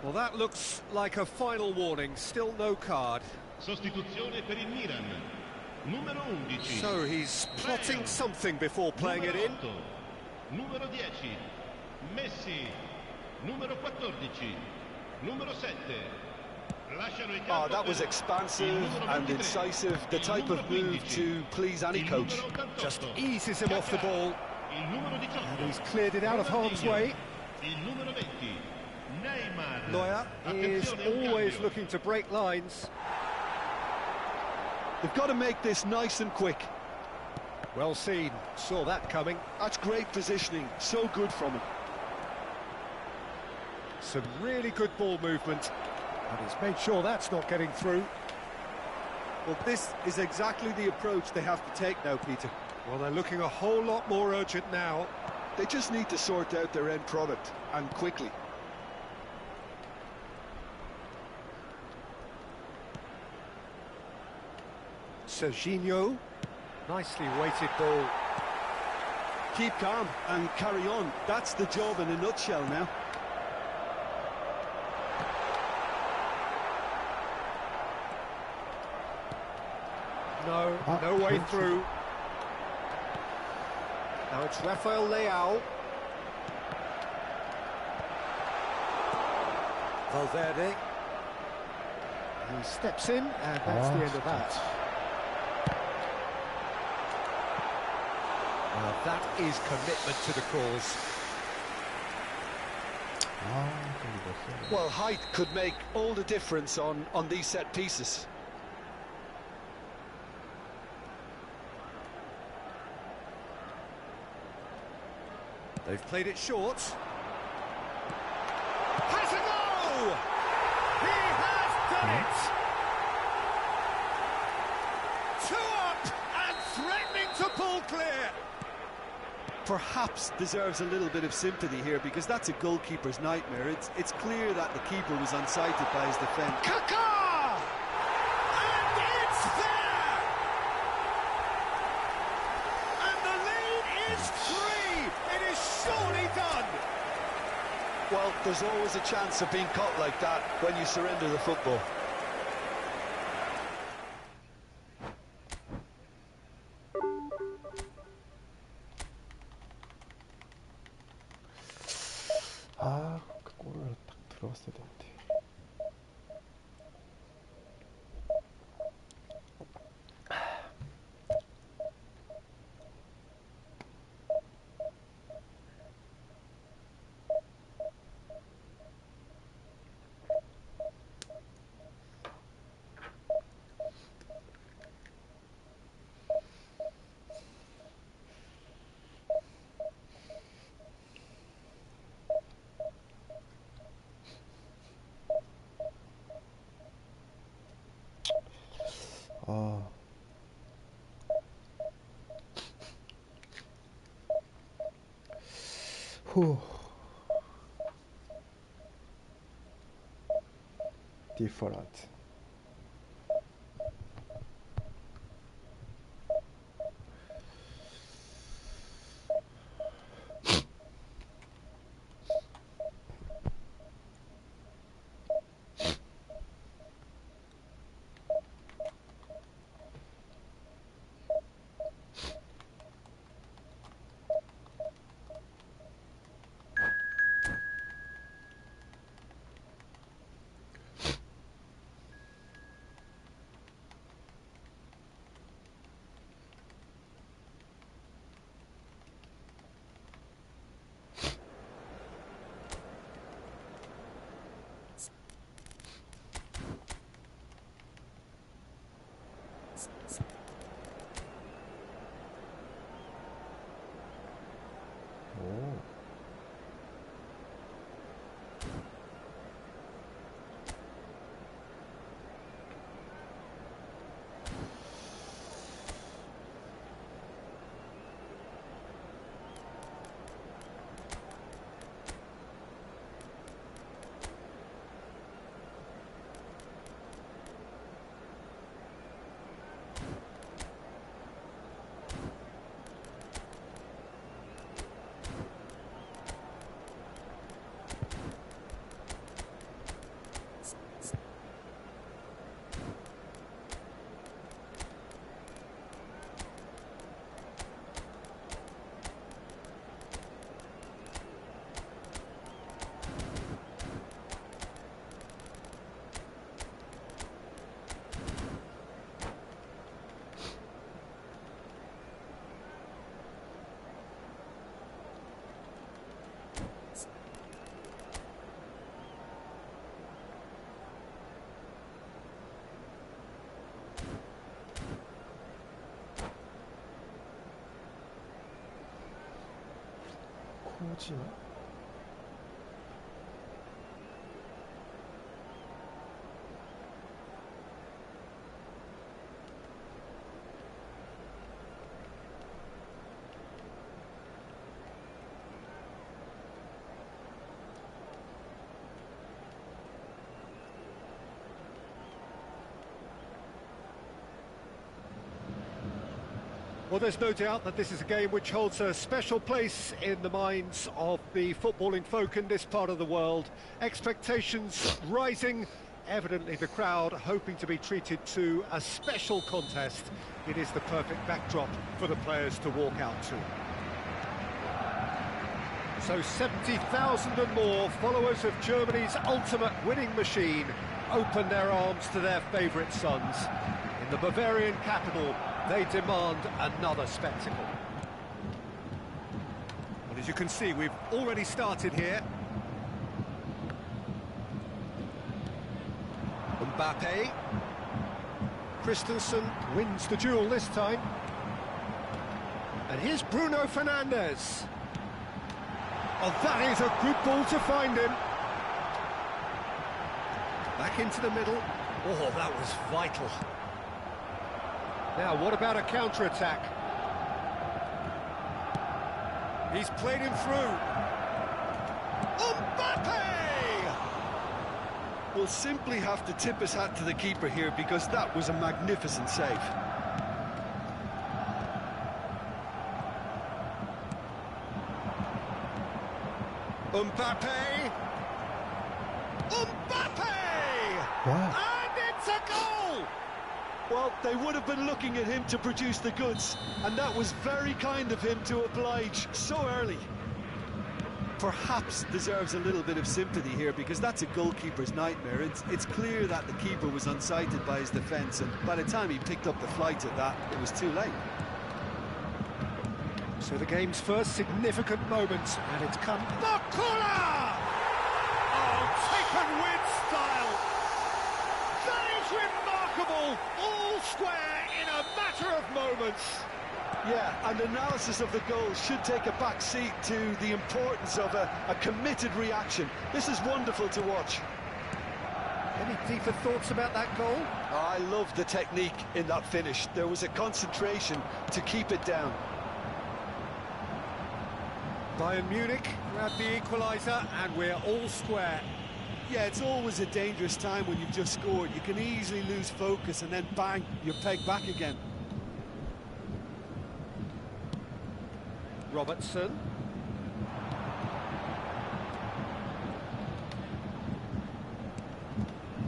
Well, that looks like a final warning. Still no card. Sostituzione per il Milan. Numero 11. So he's plotting something before playing it in. Numero 8. Numero 10. Messi. Numero 14. Numero 7. Lasciano il Oh, campo that was per expansive il numero and 23, incisive, the il type of numero move 15, to please any il coach. numero 88, Just eases him off the ball. il numero 18, And he's cleared it out of harm's Ronaldinho, way. il numero 20, Neymar. Neuer is Attenzione, un always cambio. looking to break lines. They've got to make this nice and quick. Well seen. Saw that coming. That's great positioning, so good from him. Some really good ball movement. And he's made sure that's not getting through. Well, this is exactly the approach they have to take now, Peter. Well, they're looking a whole lot more urgent now. They just need to sort out their end product, and quickly. Serginho. Nicely weighted ball. Keep calm and carry on. That's the job in a nutshell now. No way through. Now it's Rafael Leao. Valverde. He steps in, and that's the end of that. Well, that is commitment to the cause. Well, height could make all the difference on these set pieces. They've played it short. Has a go! He has done it! 2 up and threatening to pull clear. Perhaps deserves a little bit of sympathy here, because that's a goalkeeper's nightmare. It's clear that the keeper was unsighted by his defence. Kaká! And it's there! And the lead is 3! It is surely done! Well, there's always a chance of being caught like that when you surrender the football. 아, 그 골을 딱 들어갔어야 되는데. 아. 후. different. 오. 터치나? Well, there's no doubt that this is a game which holds a special place in the minds of the footballing folk in this part of the world. Expectations rising, evidently the crowd hoping to be treated to a special contest. It is the perfect backdrop for the players to walk out to. So 70,000 and more followers of Germany's ultimate winning machine open their arms to their favourite sons. In the Bavarian capital, they demand another spectacle. Well, as you can see, we've already started here. Mbappe. Christensen wins the duel this time. And here's Bruno Fernandes. Oh, that is a good ball to find him. Back into the middle. Oh, that was vital. Now, what about a counter-attack? He's played him through. Mbappe! We'll simply have to tip his hat to the keeper here because that was a magnificent save. Mbappe! Mbappe! Wow. And it's a goal! Well, they would have been looking at him to produce the goods, and that was very kind of him to oblige so early. Perhaps deserves a little bit of sympathy here because that's a goalkeeper's nightmare. It's clear that the keeper was unsighted by his defence, and by the time he picked up the flight at that, it was too late. So the game's first significant moment, and it's come. Bakula! Oh, taken with style! That is remarkable! All square in a matter of moments! Yeah, and analysis of the goal should take a back seat to the importance of a committed reaction. This is wonderful to watch. Any deeper thoughts about that goal? I love the technique in that finish. There was a concentration to keep it down. Bayern Munich grab the equaliser, and we're all square. Yeah, it's always a dangerous time when you've just scored. You can easily lose focus and then bang, you're pegged back again. Robertson.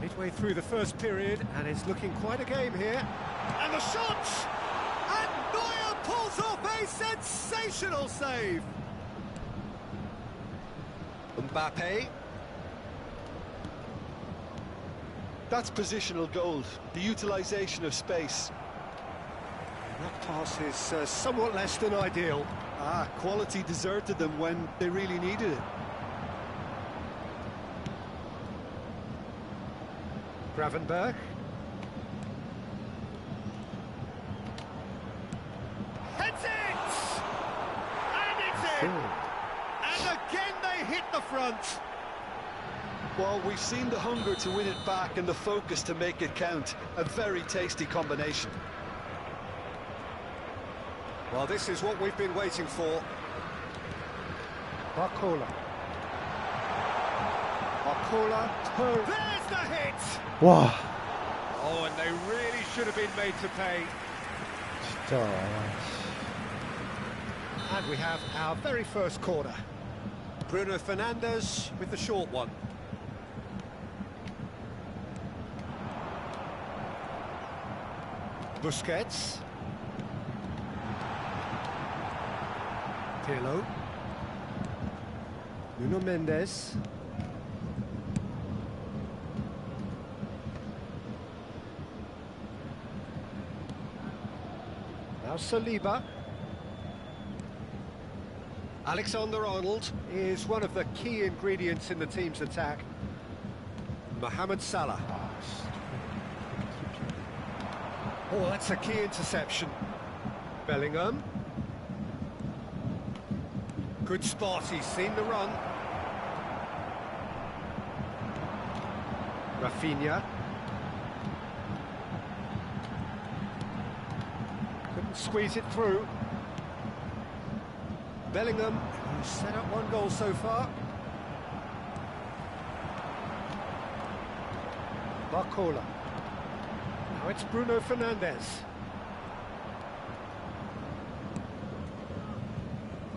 Midway through the first period, and it's looking quite a game here. And the shot! And Neuer pulls off a sensational save! Mbappe. That's positional gold, the utilisation of space. That pass is somewhat less than ideal. Quality deserted them when they really needed it. Gravenberg. Heads it! And it's in! And again they hit the front. Well, we've seen the hunger to win it back and the focus to make it count. A very tasty combination. Well, this is what we've been waiting for. Bakula. There's the hit! 와, Oh, and they really should have been made to pay. 진짜. And we have our very first corner. Bruno Fernandes with the short one. Busquets. Pirlo. Nuno Mendes. Now Saliba. Alexander-Arnold is one of the key ingredients in the team's attack. Mohamed Salah. Oh, that's a key interception. Bellingham. Good spot, he's seen the run. Rafinha. Couldn't squeeze it through. Bellingham, who's set up one goal so far. Barcola. Now it's Bruno Fernandes.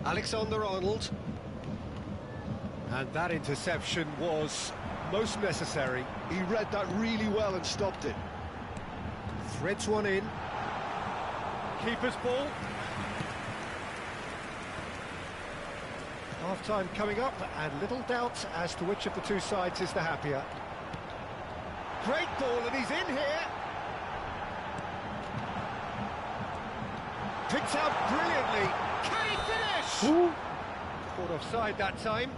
Alexander-Arnold. And that interception was most necessary. He read that really well and stopped it. Threads one in. Keeper's ball. Half-time coming up, and little doubt as to which of the two sides is the happier. Great ball, and he's in here. Picked out brilliantly. Can he finish? Ooh. Caught offside that time.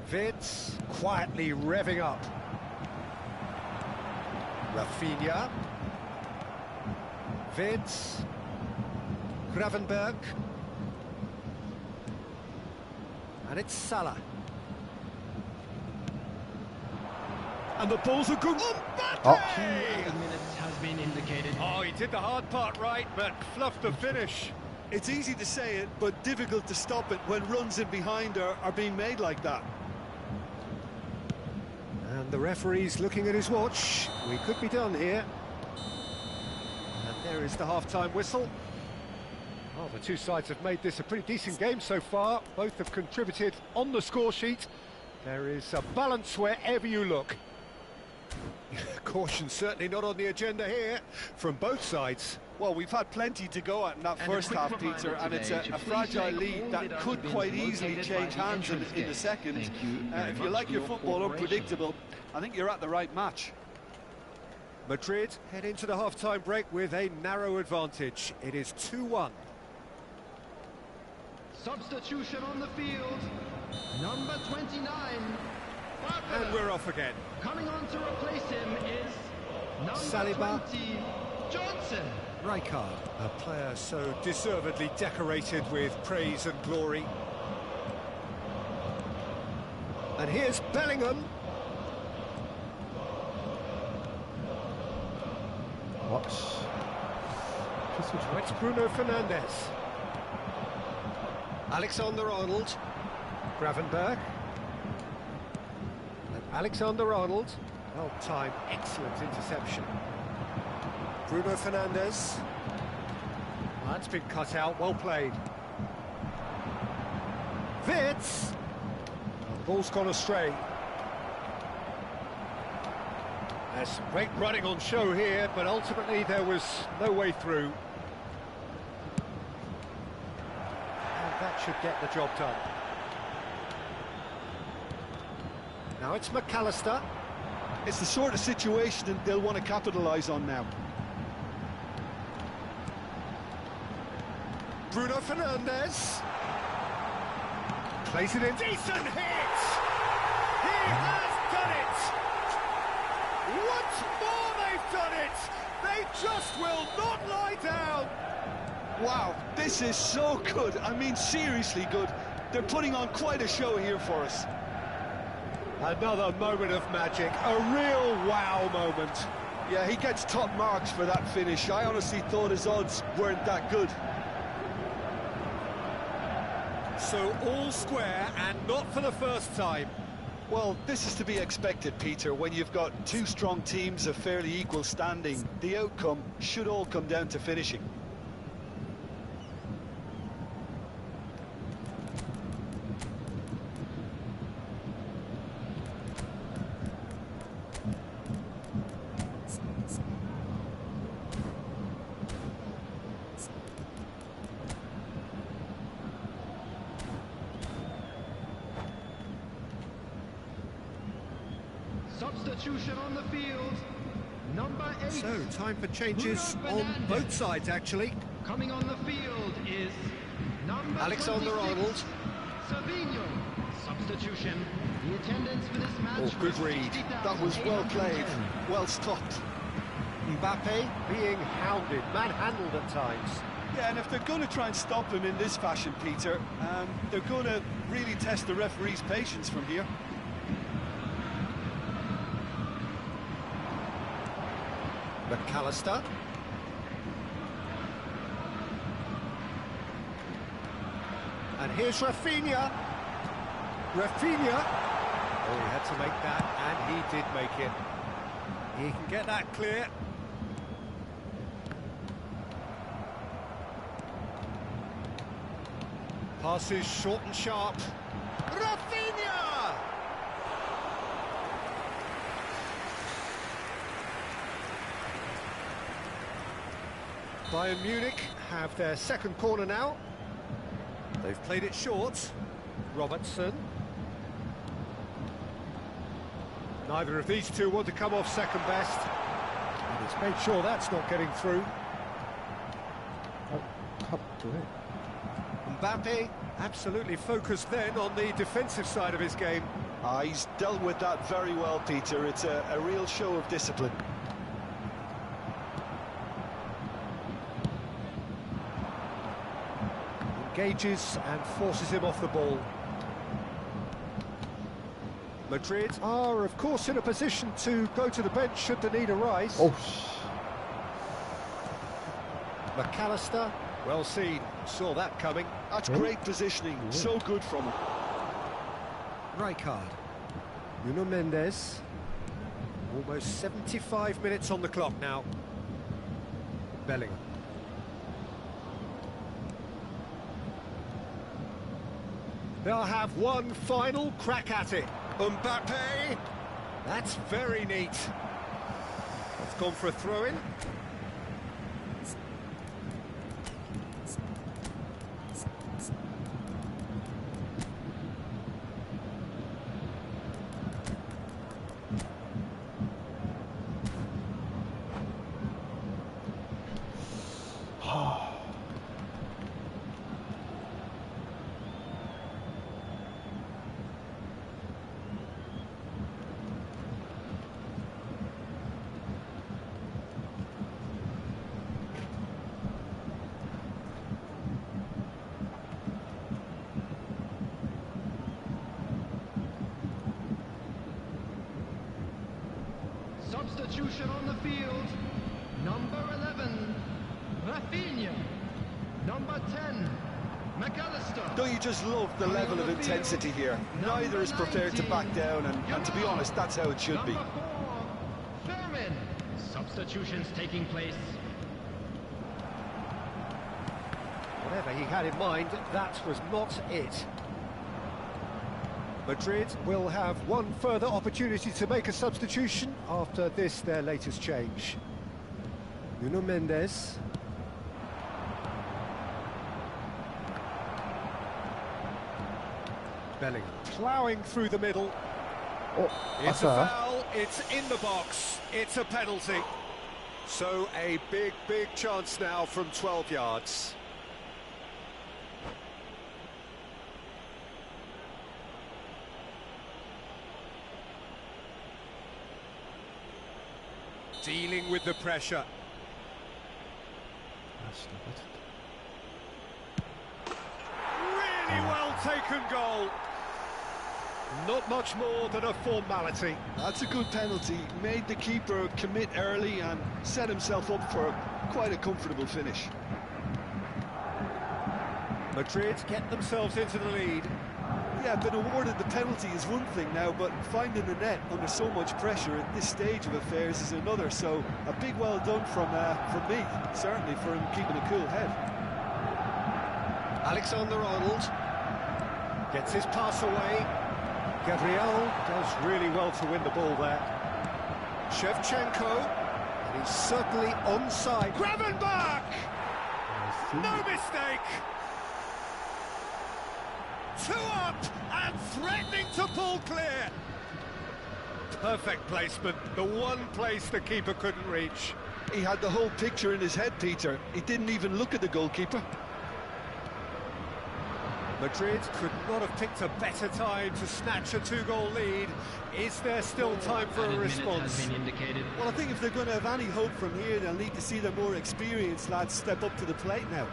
Vitz quietly revving up. Rafinha. Vitz. Gravenberg. And it's Salah. And the ball's a good one. Oh. Added minutes has been indicated. Oh, he did the hard part right, but fluffed the finish. It's easy to say it, but difficult to stop it when runs in behind are being made like that. And the referee's looking at his watch. We could be done here. And there is the half-time whistle. Well, the two sides have made this a pretty decent game so far. Both have contributed on the score sheet. There is a balance wherever you look. Caution certainly not on the agenda here from both sides. Well, we've had plenty to go at in that And a first quick half, reminder Peter, and it's today a to please fragile take lead all that the could dustbins quite easily located change by the hands in entrance the gate. second. Thank you very If you much like for your your football cooperation. unpredictable, I think you're at the right match. Madrid head into the half-time break with a narrow advantage. It is 2-1. Substitution on the field. Number 29. And we're off again. Coming on to replace him is number Saliba. 20, Johnson. Rijkaard, a player so deservedly decorated with praise and glory. And here's Bellingham. What? Oh, it's Bruno Fernandes. Alexander-Arnold. Gravenberg. And Alexander-Arnold. Well timed, excellent interception. Bruno Fernandes. Well, that's been cut out, well played. Vitz. Well, the ball's gone astray. There's some great running on show here, but ultimately there was no way through. And that should get the job done. Now it's McAllister. It's the sort of situation that they'll want to capitalise on now. Bruno Fernandes. Plays it in. Decent hit! He has done it! Once more they've done it! They just will not lie down! Wow, this is so good. I mean, seriously good. They're putting on quite a show here for us. Another moment of magic, a real wow moment. Yeah, he gets top marks for that finish. I honestly thought his odds weren't that good. So all square, and not for the first time. Well, this is to be expected, Peter. When you've got two strong teams of fairly equal standing, the outcome should all come down to finishing. Substitution on the field. Number 8. So, time for changes Bruno on Fernandes. both sides, actually. Coming on the field is number Alexander-Arnold. 26, Savinho. Substitution. The attendance for this match. Oh, good read. That was well played, well stopped. Mbappe being hounded, manhandled at times. Yeah, and if they're going to try and stop him in this fashion, Peter, they're going to really test the referee's patience from here. McAllister. And here's Rafinha. Rafinha. Oh, he had to make that, and he did make it. He can get that clear. Passes short and sharp. Rafinha! Bayern Munich have their second corner now. They've played it short. Robertson. Neither of these two want to come off second best. And it's made sure that's not getting through. Oh, cut to it. Mbappe absolutely focused then on the defensive side of his game. He's dealt with that very well, Peter. It's a real show of discipline. Engages and forces him off the ball. Madrid are, of course, in a position to go to the bench should the need arise. Oh, McAllister, well seen, saw that coming. That's great positioning, so good from him. Rijkaard. Nuno Mendes. Almost 75 minutes on the clock now. Bellingham. They'll have one final crack at it. Mbappe. That's very neat. It's gone for a throw-in. Substitution on the field. Number 11, Rafinha. Number 10, McAllister. Don't you just love the level of intensity here? Neither is prepared to back down, and to be honest, that's how it should be. Number 4, Fermin. Substitutions taking place. Whatever he had in mind, that was not it. Madrid will have one further opportunity to make a substitution after this, their latest change. Nuno Mendes. Bellingham ploughing through the middle. oh, It's a foul, it's in the box, it's a penalty. So a big, big chance now from 12 yards. Dealing with the pressure. Really well taken goal. Not much more than a formality. That's a good penalty. Made the keeper commit early and set himself up for quite a comfortable finish. Madrid get themselves into the lead. Yeah, been awarded the penalty is one thing now, but finding the net under so much pressure at this stage of affairs is another. So a big well done from me, certainly, for him keeping a cool head. Alexander-Arnold gets his pass away. Gabriel does really well to win the ball there. Shevchenko, and he's certainly onside. Gravenberch! No mistake! 2 up and threatening to pull clear. Perfect placement, the one place the keeper couldn't reach. He had the whole picture in his head, Peter. He didn't even look at the goalkeeper. Madrid could not have picked a better time to snatch a two-goal lead. Is there still time for a response? Well, I think if they're going to have any hope from here, they'll need to see their more experienced lads step up to the plate now.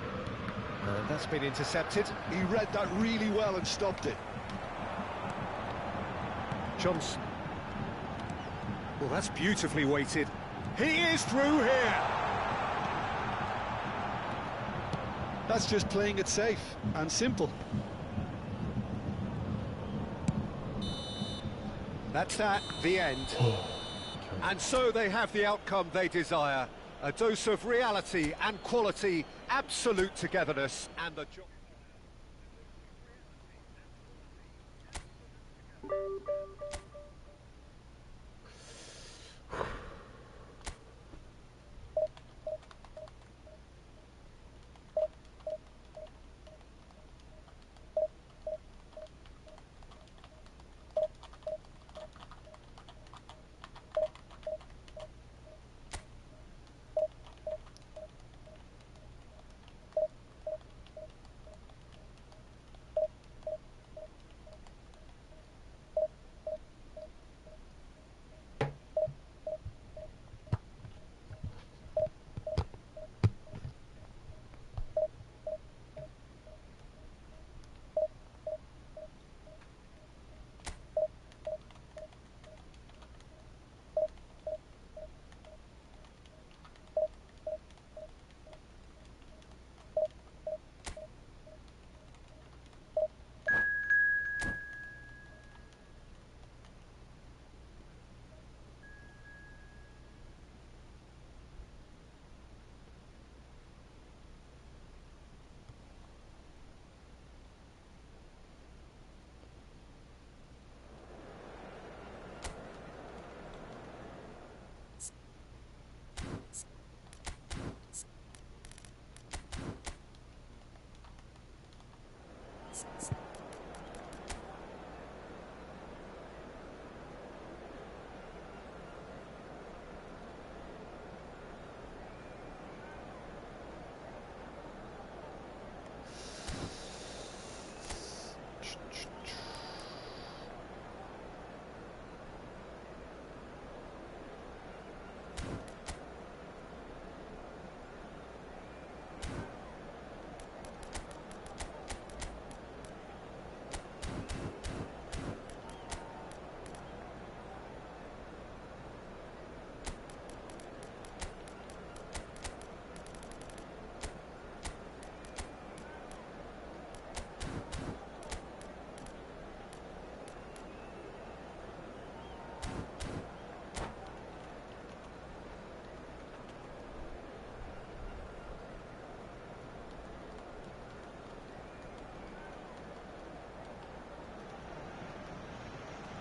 That's been intercepted. He read that really well and stopped it. Johnson. Well, that's beautifully weighted. He is through here. That's just playing it safe and simple. That's the end. And so they have the outcome they desire. A dose of reality and quality, absolute togetherness, and the job.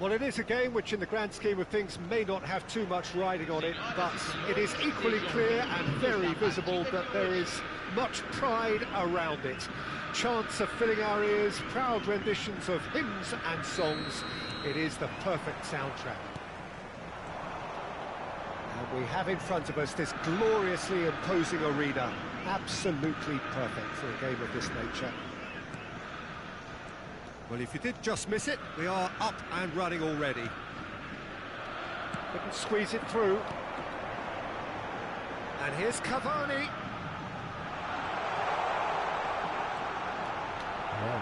Well, it is a game which in the grand scheme of things may not have too much riding on it, but it is equally clear and very visible that there is much pride around it. Chants are filling our ears, proud renditions of hymns and songs. It is the perfect soundtrack. And we have in front of us this gloriously imposing arena, absolutely perfect for a game of this nature. Well, if you did just miss it, we are up and running already. Couldn't squeeze it through. And here's Cavani. Yeah.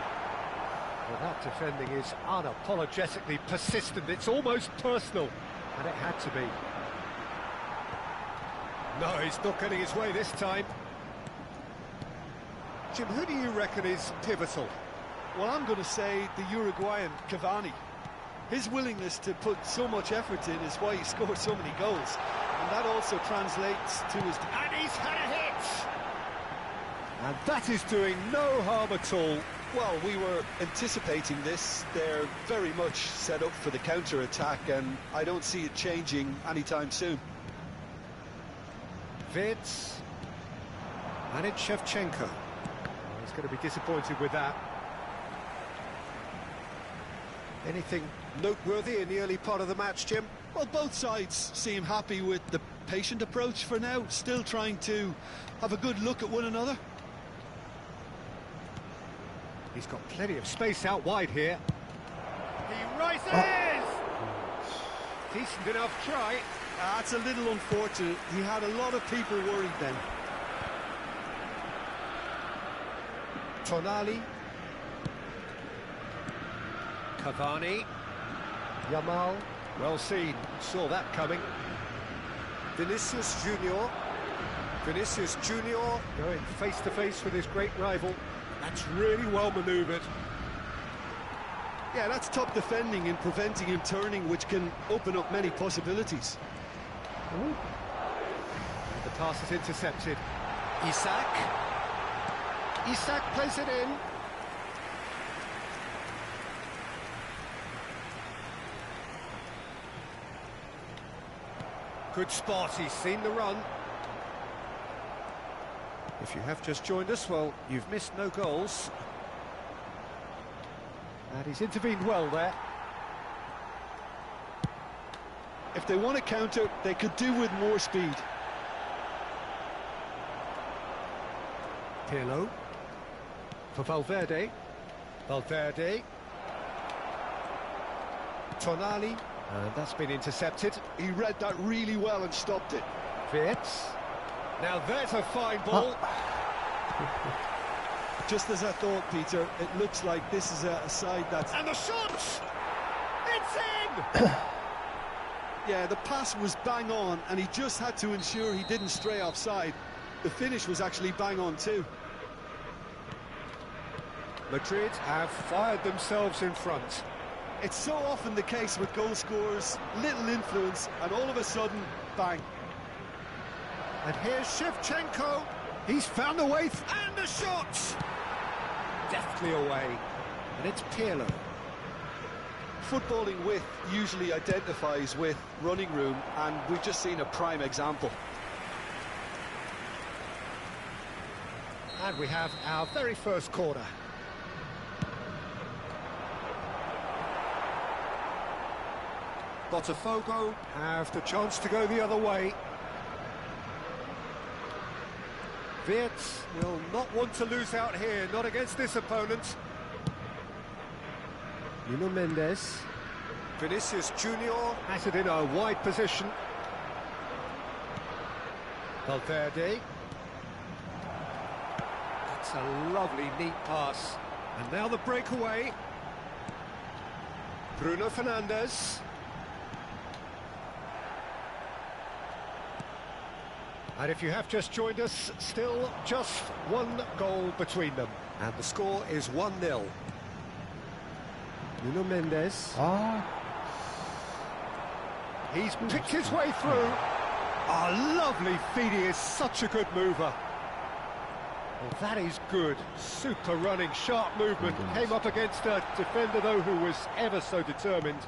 Well, that defending is unapologetically persistent. It's almost personal, and it had to be. No, he's not getting his way this time. Jim, who do you reckon is pivotal? Well, I'm going to say the Uruguayan Cavani. His willingness to put so much effort in is why he scored so many goals. And that also translates to his... And he's had a hit! And that is doing no harm at all. Well, we were anticipating this. They're very much set up for the counter-attack, and I don't see it changing anytime soon. Vids. And it's Shevchenko. He's going to be disappointed with that. Anything noteworthy in the early part of the match, Jim? Well, both sides seem happy with the patient approach for now, still trying to have a good look at one another. He He's got plenty of space out wide here. He rises! Decent enough try. That's a little unfortunate. He had a lot of people worried then. Tonali. Cavani. Yamal. Well seen. Saw that coming. Vinicius Junior. Vinicius Junior going face to face with his great rival. That's really well manoeuvred. Yeah, that's top defending and preventing him turning, which can open up many possibilities. And the pass is intercepted. Isak. Isak plays it in. Good spot, he's seen the run. If you have just joined us, well, you've missed no goals. And he's intervened well there. If they want to counter, they could do with more speed. Pirlo. For Valverde. Valverde. Tonali. And that's been intercepted. He read that really well and stopped it. Wirtz. Now there's a fine ball. Just as I thought, Peter, it looks like this is a side that's... And the shot! It's in! Yeah, the pass was bang on, and he just had to ensure he didn't stray offside. The finish was actually bang on too. Madrid have fired themselves in front. It's so often the case with goal scorers, little influence, and all of a sudden, bang. And here's Shevchenko. He's found a way, and the shot! Deftly away. And it's Pirlo. Footballing width usually identifies with running room, and we've just seen a prime example. And we have our very first corner. Botafogo have the chance to go the other way. Wirtz will not want to lose out here, not against this opponent. Nuno Mendes. Vinicius Junior has it in a wide position. Valverde. That's a lovely, neat pass. And now the breakaway. Bruno Fernandes. And if you have just joined us, still just one goal between them. And the score is 1-0. Nuno Mendes. He's picked his way through. Lovely feed. He is such a good mover. Well, that is good. Super running, sharp movement. Came up against a defender, though, who was ever so determined.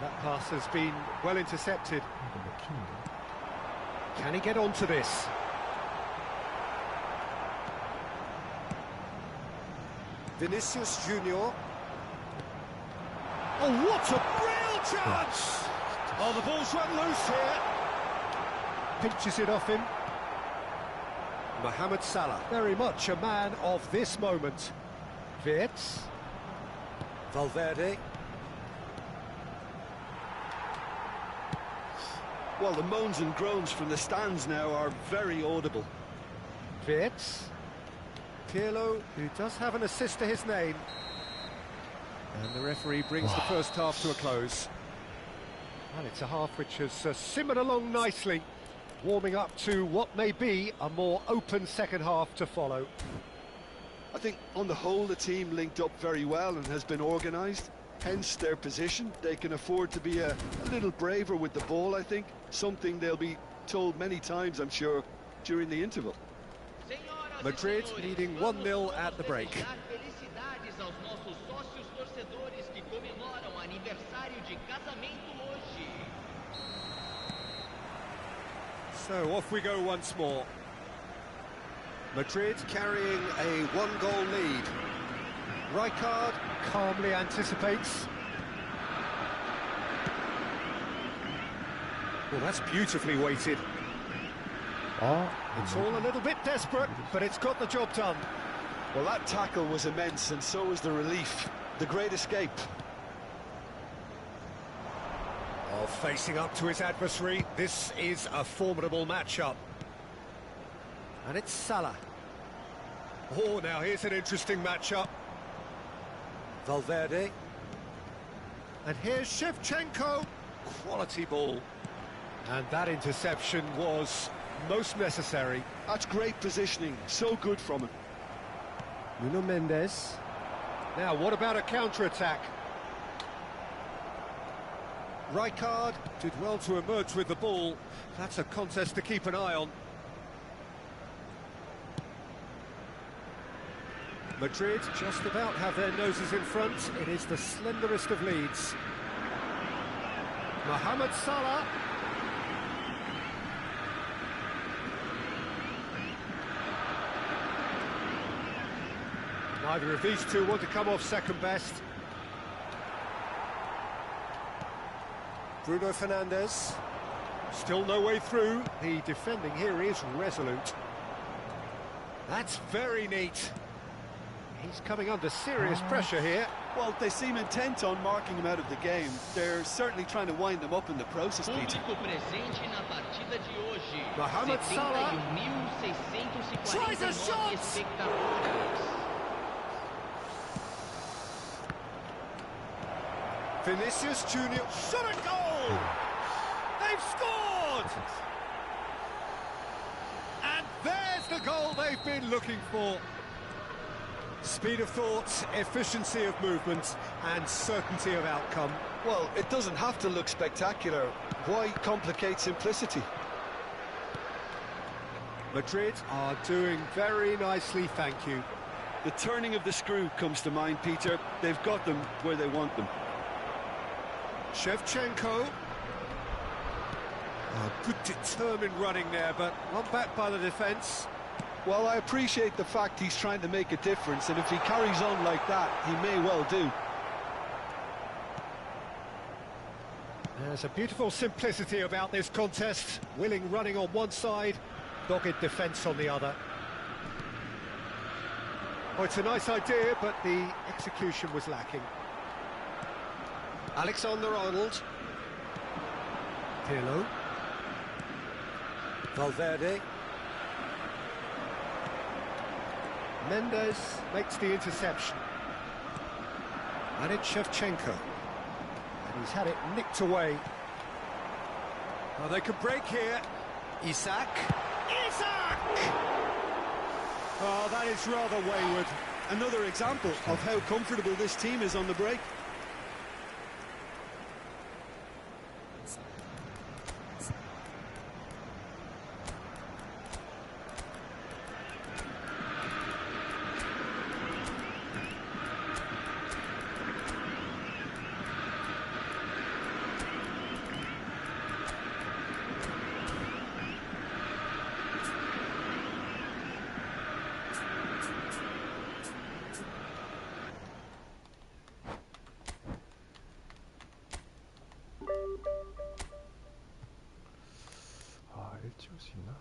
That pass has been well intercepted. Can he get onto this? Vinicius Junior. Oh, what a real chance! Oh, the ball's run loose here. Pinches it off him. Mohamed Salah, very much a man of this moment. Wirtz. Valverde. Well, the moans and groans from the stands now are very audible. Wirtz. Pirlo, who does have an assist to his name. And the referee brings the first half to a close. And it's a half which has simmered along nicely, warming up to what may be a more open second half to follow. I think on the whole the team linked up very well and has been organised, hence their position. They can afford to be a little braver with the ball, I think, something they'll be told many times, I'm sure, during the interval. Madrid leading 1-0 at the break. So off we go once more. Madrid carrying a one-goal lead. Rijkaard calmly anticipates. Well, that's beautifully weighted. It's all a little bit desperate, but it's got the job done. Well, that tackle was immense, and so was the relief. The great escape. Oh, facing up to his adversary, this is a formidable matchup. And it's Salah. Oh, now here's an interesting matchup. Valverde. And here's Shevchenko. Quality ball. And that interception was most necessary. That's great positioning. So good from him. Nuno Mendes. Now, what about a counter-attack? Rijkaard did well to emerge with the ball. That's a contest to keep an eye on. Madrid just about have their noses in front. It is the slenderest of leads. Mohamed Salah. Neither of these two want to come off second best. Bruno Fernandes. Still no way through. The defending here is resolute. That's very neat. He's coming under serious pressure here. Well, they seem intent on marking him out of the game. They're certainly trying to wind him up in the process, Peter. Mohamed Salah tries a shot! Vinicius Junior shot a goal! They've scored! And there's the goal they've been looking for. Speed of thought, efficiency of movement, and certainty of outcome. Well, it doesn't have to look spectacular. Why complicate simplicity? Madrid are doing very nicely, thank you. The turning of the screw comes to mind, Peter. They've got them where they want them. Shevchenko. Good determined running there, but not back by the defence. Well, I appreciate the fact he's trying to make a difference, and if he carries on like that, he may well do. There's a beautiful simplicity about this contest. Willing running on one side, dogged defence on the other. Oh, it's a nice idea, but the execution was lacking. Alexander-Arnold. Pirlo. Valverde. Mendes makes the interception. And it's Shevchenko. And he's had it nicked away. Oh, they could break here. Isak. Isak! Oh, that is rather wayward. Another example of how comfortable this team is on the break. 찍을 수 있나?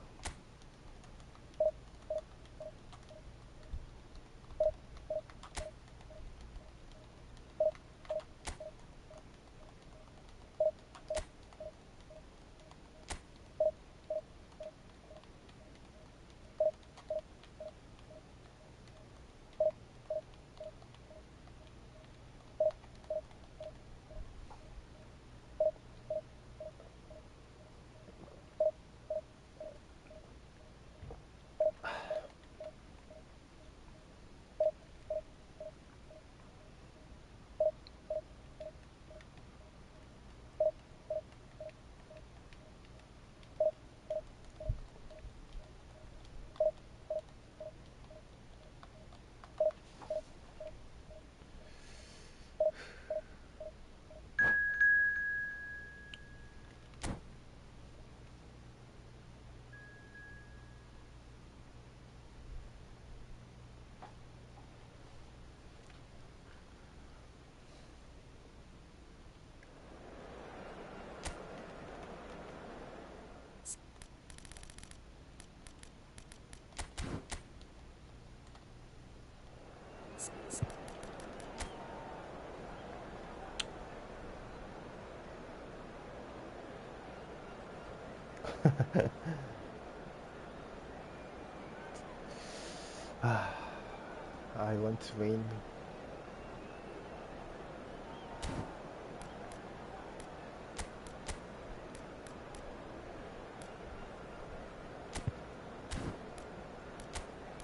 I want to win.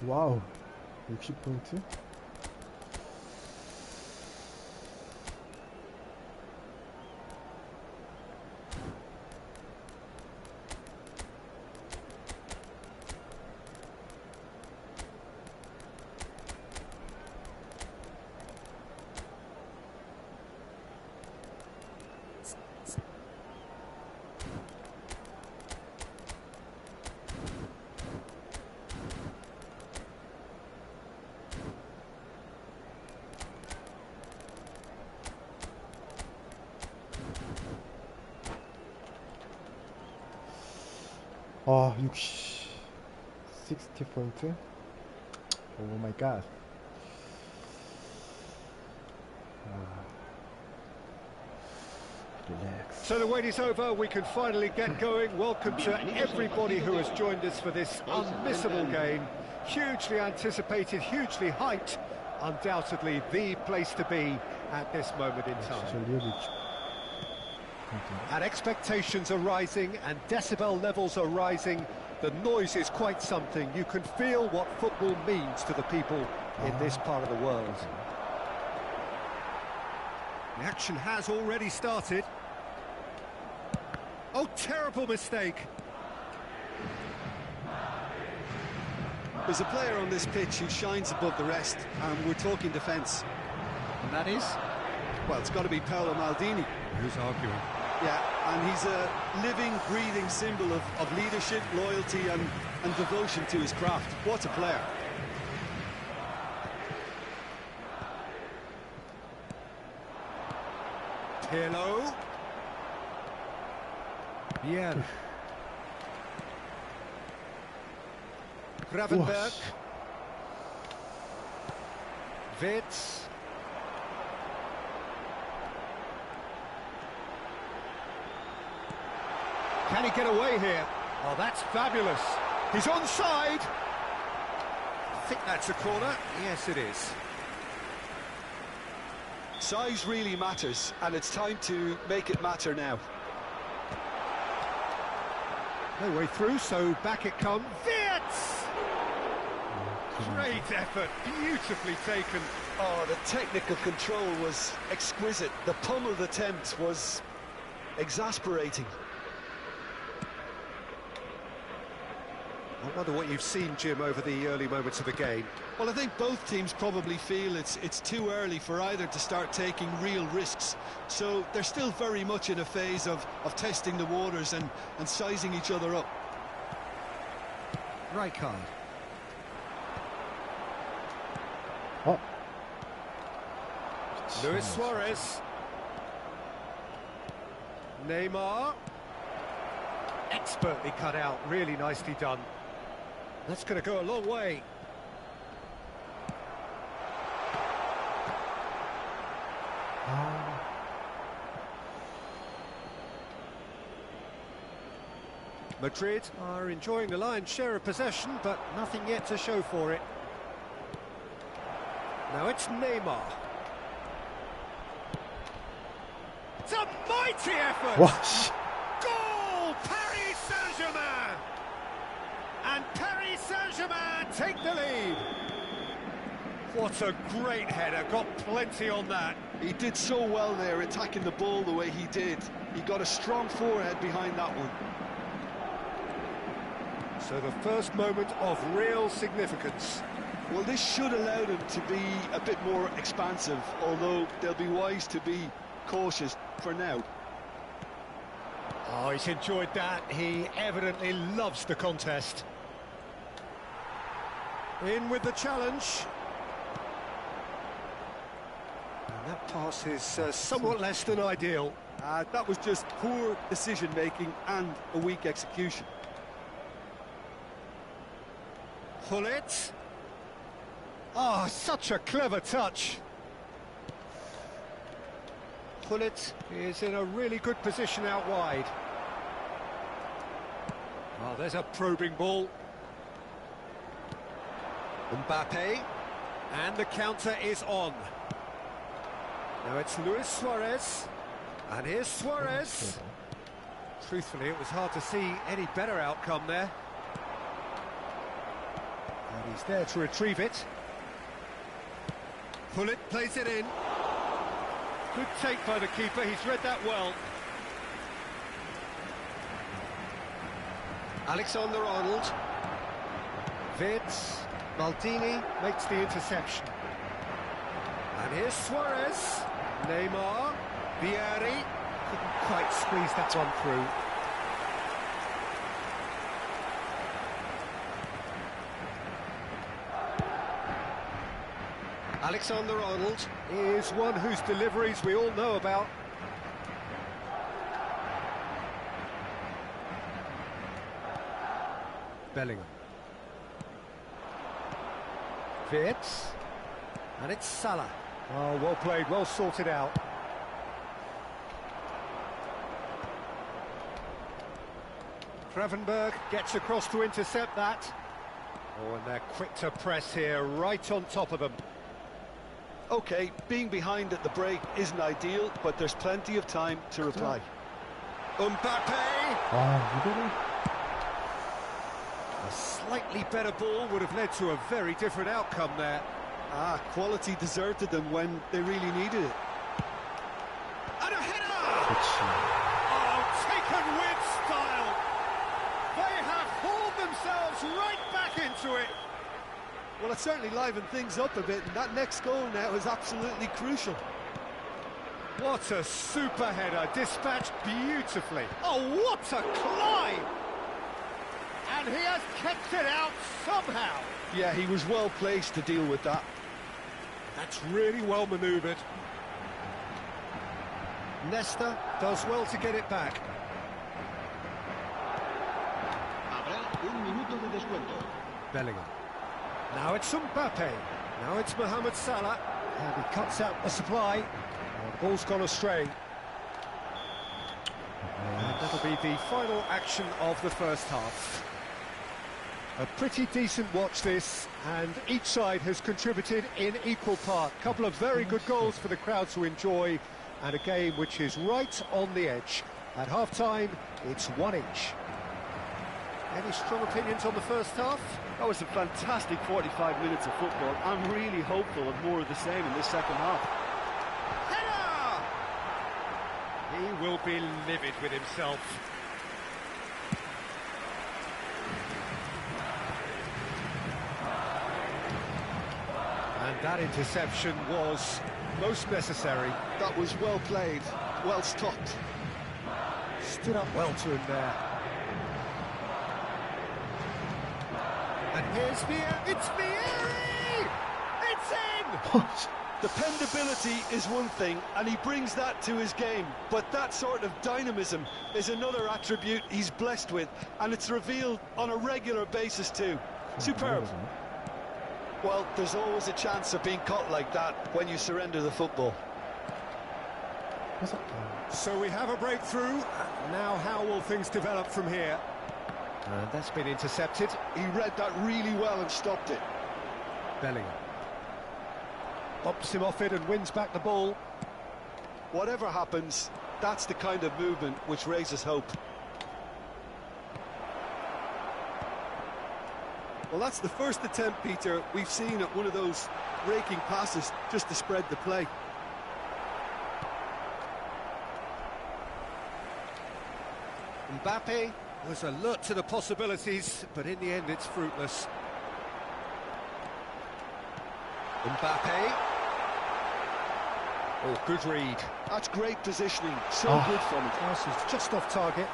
와우, 60포인트? 아, 60포인트? 오 마이 갓. Relax. So the wait is over, we can finally get going. Welcome to everybody who has joined us for this unmissable game. Hugely anticipated, hugely hyped. Undoubtedly the place to be at this moment in time. 진짜 리얼이 And expectations are rising and decibel levels are rising. The noise is quite something. You can feel what football means to the people in this part of the world. The action has already started. Oh, terrible mistake. There's a player on this pitch who shines above the rest, and we're talking defence. And that is? Well, it's got to be Paolo Maldini. Who's arguing? Yeah, and he's a living, breathing symbol of leadership, loyalty and devotion to his craft. What a player. Pirlo. Bien. Gravenberg. Wits. Can he get away here? Oh, that's fabulous. He's onside. I think that's a corner. Yes, it is. Size really matters, and it's time to make it matter now. No way through, so back it comes. Wits! Great effort, beautifully taken. Oh, the technical control was exquisite. The pummeled attempt was exasperating. I wonder what you've seen, Jim, over the early moments of the game. Well, I think both teams probably feel it's too early for either to start taking real risks. So they're still very much in a phase of testing the waters and sizing each other up. Right card. 어? Luis Suarez. Neymar. Expertly cut out, really nicely done. That's going to go a long way. Madrid are enjoying the lion's share of possession, but nothing yet to show for it. Now it's Neymar. It's a mighty effort! 와, 씨. Goal! Paris Saint-Germain! And Paris Saint-Germain take the lead. What a great header, got plenty on that. He did so well there, attacking the ball the way he did. He got a strong forehead behind that one. So the first moment of real significance. Well, this should allow them to be a bit more expansive, although they'll be wise to be cautious for now. Oh, he's enjoyed that. He evidently loves the contest. In with the challenge. And that pass is somewhat less than ideal. That was just poor decision-making and a weak execution. Hullet. Oh, such a clever touch. Hullet is in a really good position out wide. Oh, there's a probing ball. Mbappe. And the counter is on. Now it's Luis Suarez. And here's Suarez. Truthfully, it was hard to see any better outcome there. And he's there to retrieve it. Pullet plays it in. Good take by the keeper, he's read that well. Alexander-Arnold. Wirtz. Maldini makes the interception. And here's Suarez. Neymar. Vieri. Couldn't quite squeeze that one through. Alexander-Arnold is one whose deliveries we all know about. Bellingham. Wirtz. And it's Salah. Oh, well played, well sorted out. Gravenberg gets across to intercept that. Oh, and they're quick to press here, right on top of them. OK, being behind at the break isn't ideal, but there's plenty of time to reply. Mbappe! 아, 이거를. A slightly better ball would have led to a very different outcome there. Quality deserted them when they really needed it. And a header! 그렇지. Oh, taken with style! They have hauled themselves right back into it! Well, it certainly livened things up a bit, and that next goal now is absolutely crucial. What a super header, dispatched beautifully. Oh, what a climb! And he has kept it out somehow. Yeah, he was well placed to deal with that. That's really well manoeuvred. Nesta does well to get it back. Habrá un minuto de descuento. Bellingham. Now it's Mbappe. Now it's Mohamed Salah. And he cuts out the supply. Oh, the ball's gone astray. And that'll be the final action of the first half. A pretty decent watch this, and each side has contributed in equal part. A couple of very good goals for the crowd to enjoy, and a game which is right on the edge. At half-time, it's 1 each. Any strong opinions on the first half? That was a fantastic 45 minutes of football. I'm really hopeful of more of the same in this second half. Header! He will be livid with himself. And that interception was most necessary. That was well played, well stopped. Stood up well to him there. And here's Vieri. It's Vieri! It's in! Dependability is one thing, and he brings that to his game, but that sort of dynamism is another attribute he's blessed with, and it's revealed on a regular basis too. Superb. Well, there's always a chance of being caught like that when you surrender the football. So we have a breakthrough. Now how will things develop from here? And that's been intercepted. He read that really well and stopped it. Bellingham bumps him off it and wins back the ball. Whatever happens, that's the kind of movement which raises hope. Well, that's the first attempt, Peter, we've seen at one of those raking passes just to spread the play. Mbappe was alert to the possibilities, but in the end it's fruitless. Mbappe. Oh, good read. That's great positioning, so good from it. Pass is just off target.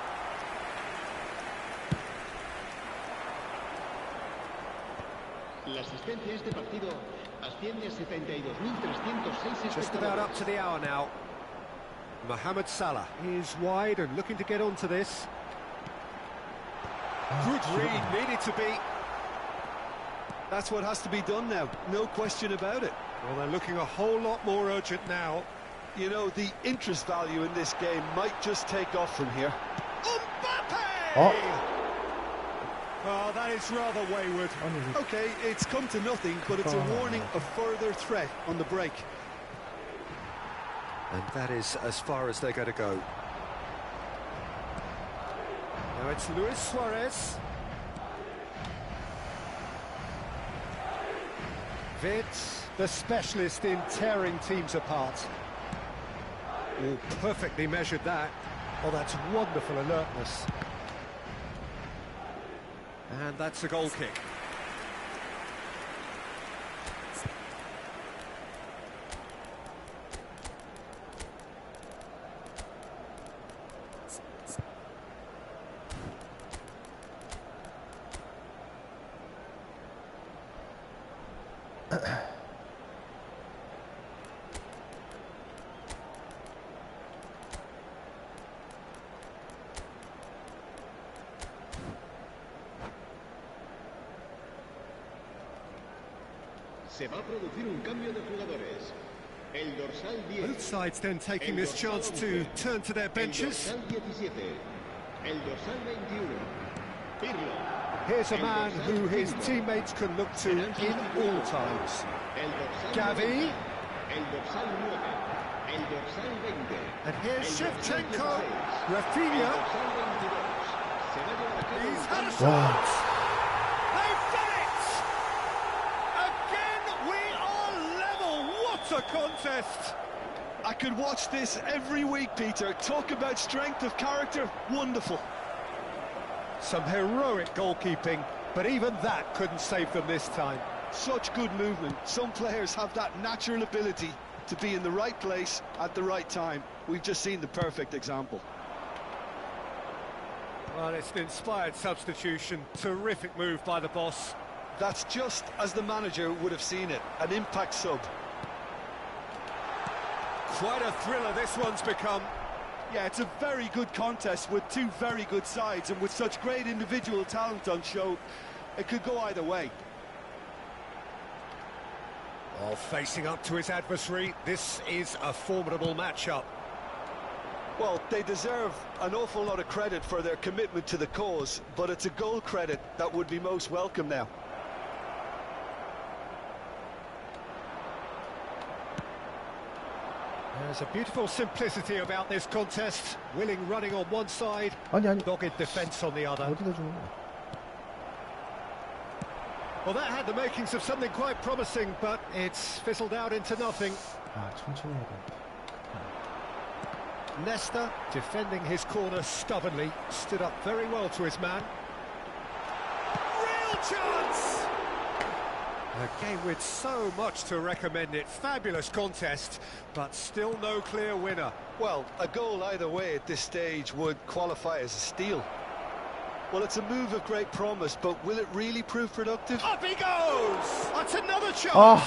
La asistencia a este partido asciende a 72.306 Just about up to the hour now. Mohamed Salah is wide and looking to get onto this. Good read, needed to be. That's what has to be done now, no question about it. Well, they're looking a whole lot more urgent now. You know, the interest value in this game might just take off from here. Mbappe! Oh. Oh, that is rather wayward. 아니, Okay, it's come to nothing, but it's a warning of further threat on the break. And that is as far as they're going to go. Now it's Luis Suarez. Vitz, the specialist in tearing teams apart. Oh, perfectly measured that. Oh, that's wonderful alertness. And that's a goal kick. Se va a producir un cambio de jugadores. El dorsal 10. Both sides then taking this chance to turn to their benches. El dorsal 17. El dorsal 21. Pirlo. Here's a man who his teammates can look to in all times. El dorsal Gavi. 9. El dorsal 9. El dorsal 20. And here's El dorsal Shevchenko. 16. Rafinha. El dorsal 22. Se va a llevar a cabo He's un had a cambio. shot. They've done it! Again, we are level. What a contest! I could watch this every week, Peter. Talk about strength of character. Wonderful. Some heroic goalkeeping, but even that couldn't save them this time. Such good movement. Some players have that natural ability to be in the right place at the right time. We've just seen the perfect example. Well, it's an inspired substitution. Terrific move by the boss. That's just as the manager would have seen it. An impact sub. Quite a thriller this one's become. Yeah, it's a very good contest with two very good sides, and with such great individual talent on show, it could go either way. While facing up to his adversary, this is a formidable matchup. Well, they deserve an awful lot of credit for their commitment to the cause, but it's a goal credit that would be most welcome now. There's a beautiful simplicity about this contest. Willing running on one side, 아니. dogged defence on the other. 어디다 주는 거야? Well, that had the makings of something quite promising, but it's fizzled out into nothing. 아, 천천히 해야 돼. Nesta, defending his corner stubbornly, stood up very well to his man. Real chance! A game with so much to recommend it. Fabulous contest, but still no clear winner. Well, a goal either way at this stage would qualify as a steal. Well, it's a move of great promise, but will it really prove productive? Up he goes! That's another chance! 아,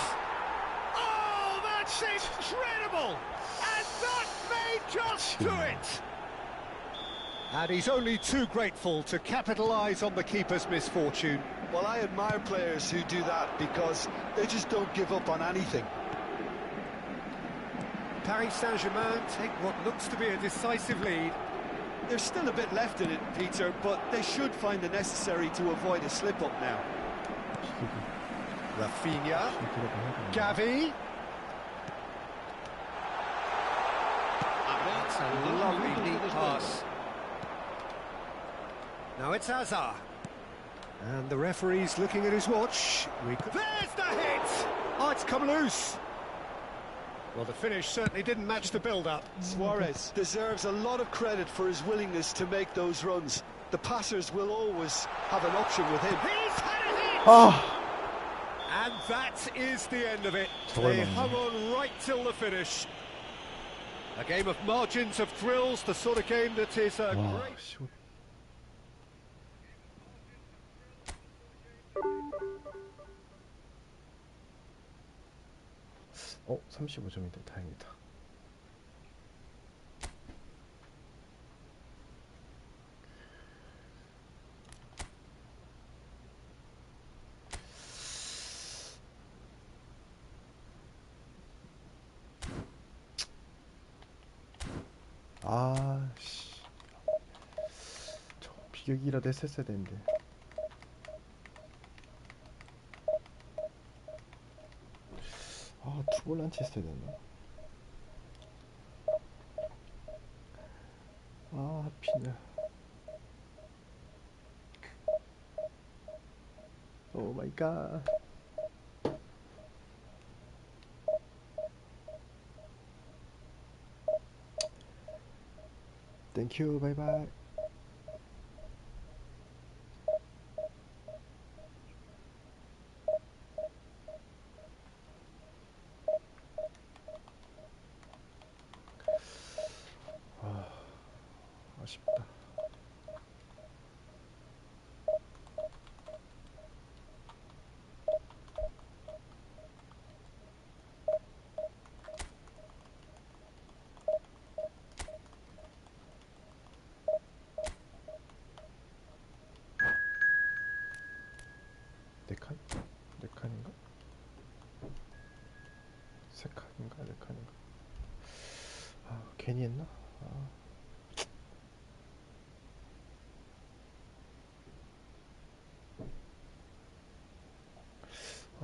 Oh, that's incredible! And that may just do it! And he's only too grateful to capitalise on the keeper's misfortune. Well, I admire players who do that because they just don't give up on anything. Paris Saint-Germain take what looks to be a decisive lead. There's still a bit left in it, Peter, but they should find the necessary to avoid a slip-up now. Rafinha, 가비. Gavi. That's a lovely neat pass. Now it's Hazard. And the referee's looking at his watch. There's the hit! Oh, it's come loose. Well, the finish certainly didn't match the build-up. Suarez deserves a lot of credit for his willingness to make those runs. The passers will always have an option with him. He's had a hit! 아, And that is the end of it. 저걸 They 넣네. hung on right till the finish. A game of margins, of thrills, the sort of game that is a 와, great... 씨. 어, 35점인데 다행이다. 아, 씨. 저 비격이라도 했었어야 되는데. 볼란치 했어야 됐나? 아, 하필이야. 오 마이 갓. 땡큐, 바이바이. 아쉽다. 네 칸? 네 칸인가? 세 칸인가? 네 칸인가? 아, 괜히 했나? 아.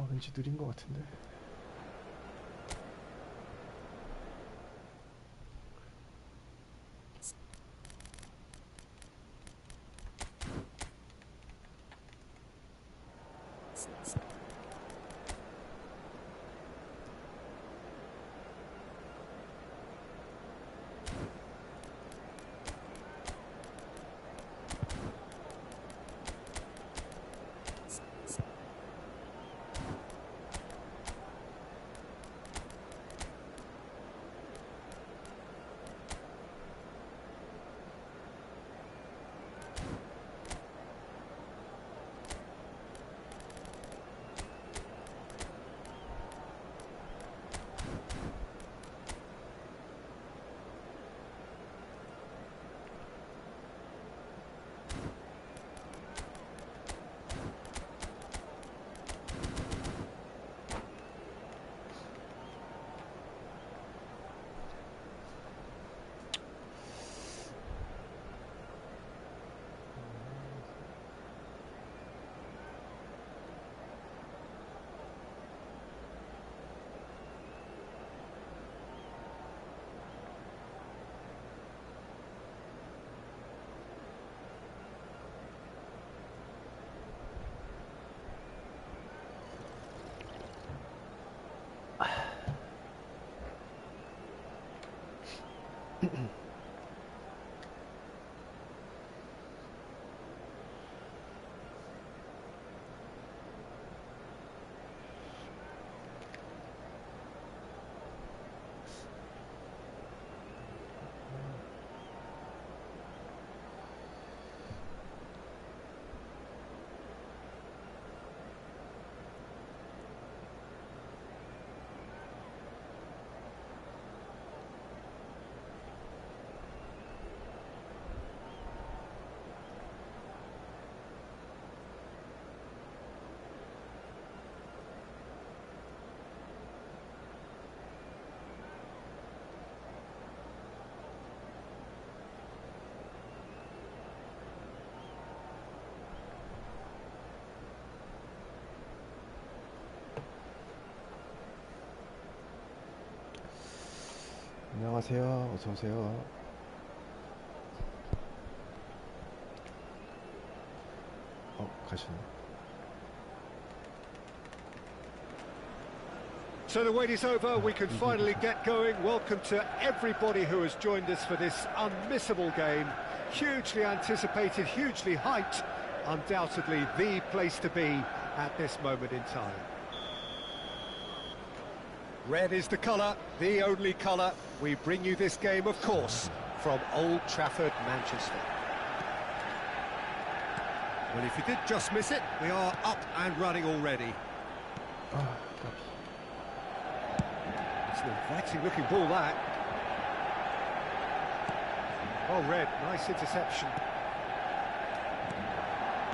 왠지 느린 것 같은데. 안녕하세요. 어서오세요. 가시네. So the wait is over, we can finally get going. Welcome to everybody who has joined us for this unmissable game. Hugely anticipated, hugely hyped. Undoubtedly the place to be at this moment in time. Red is the colour, the only colour. We bring you this game, of course, from Old Trafford, Manchester. Well, if you did just miss it, we are up and running already. It's an inviting looking ball, that. Oh, Red, nice interception.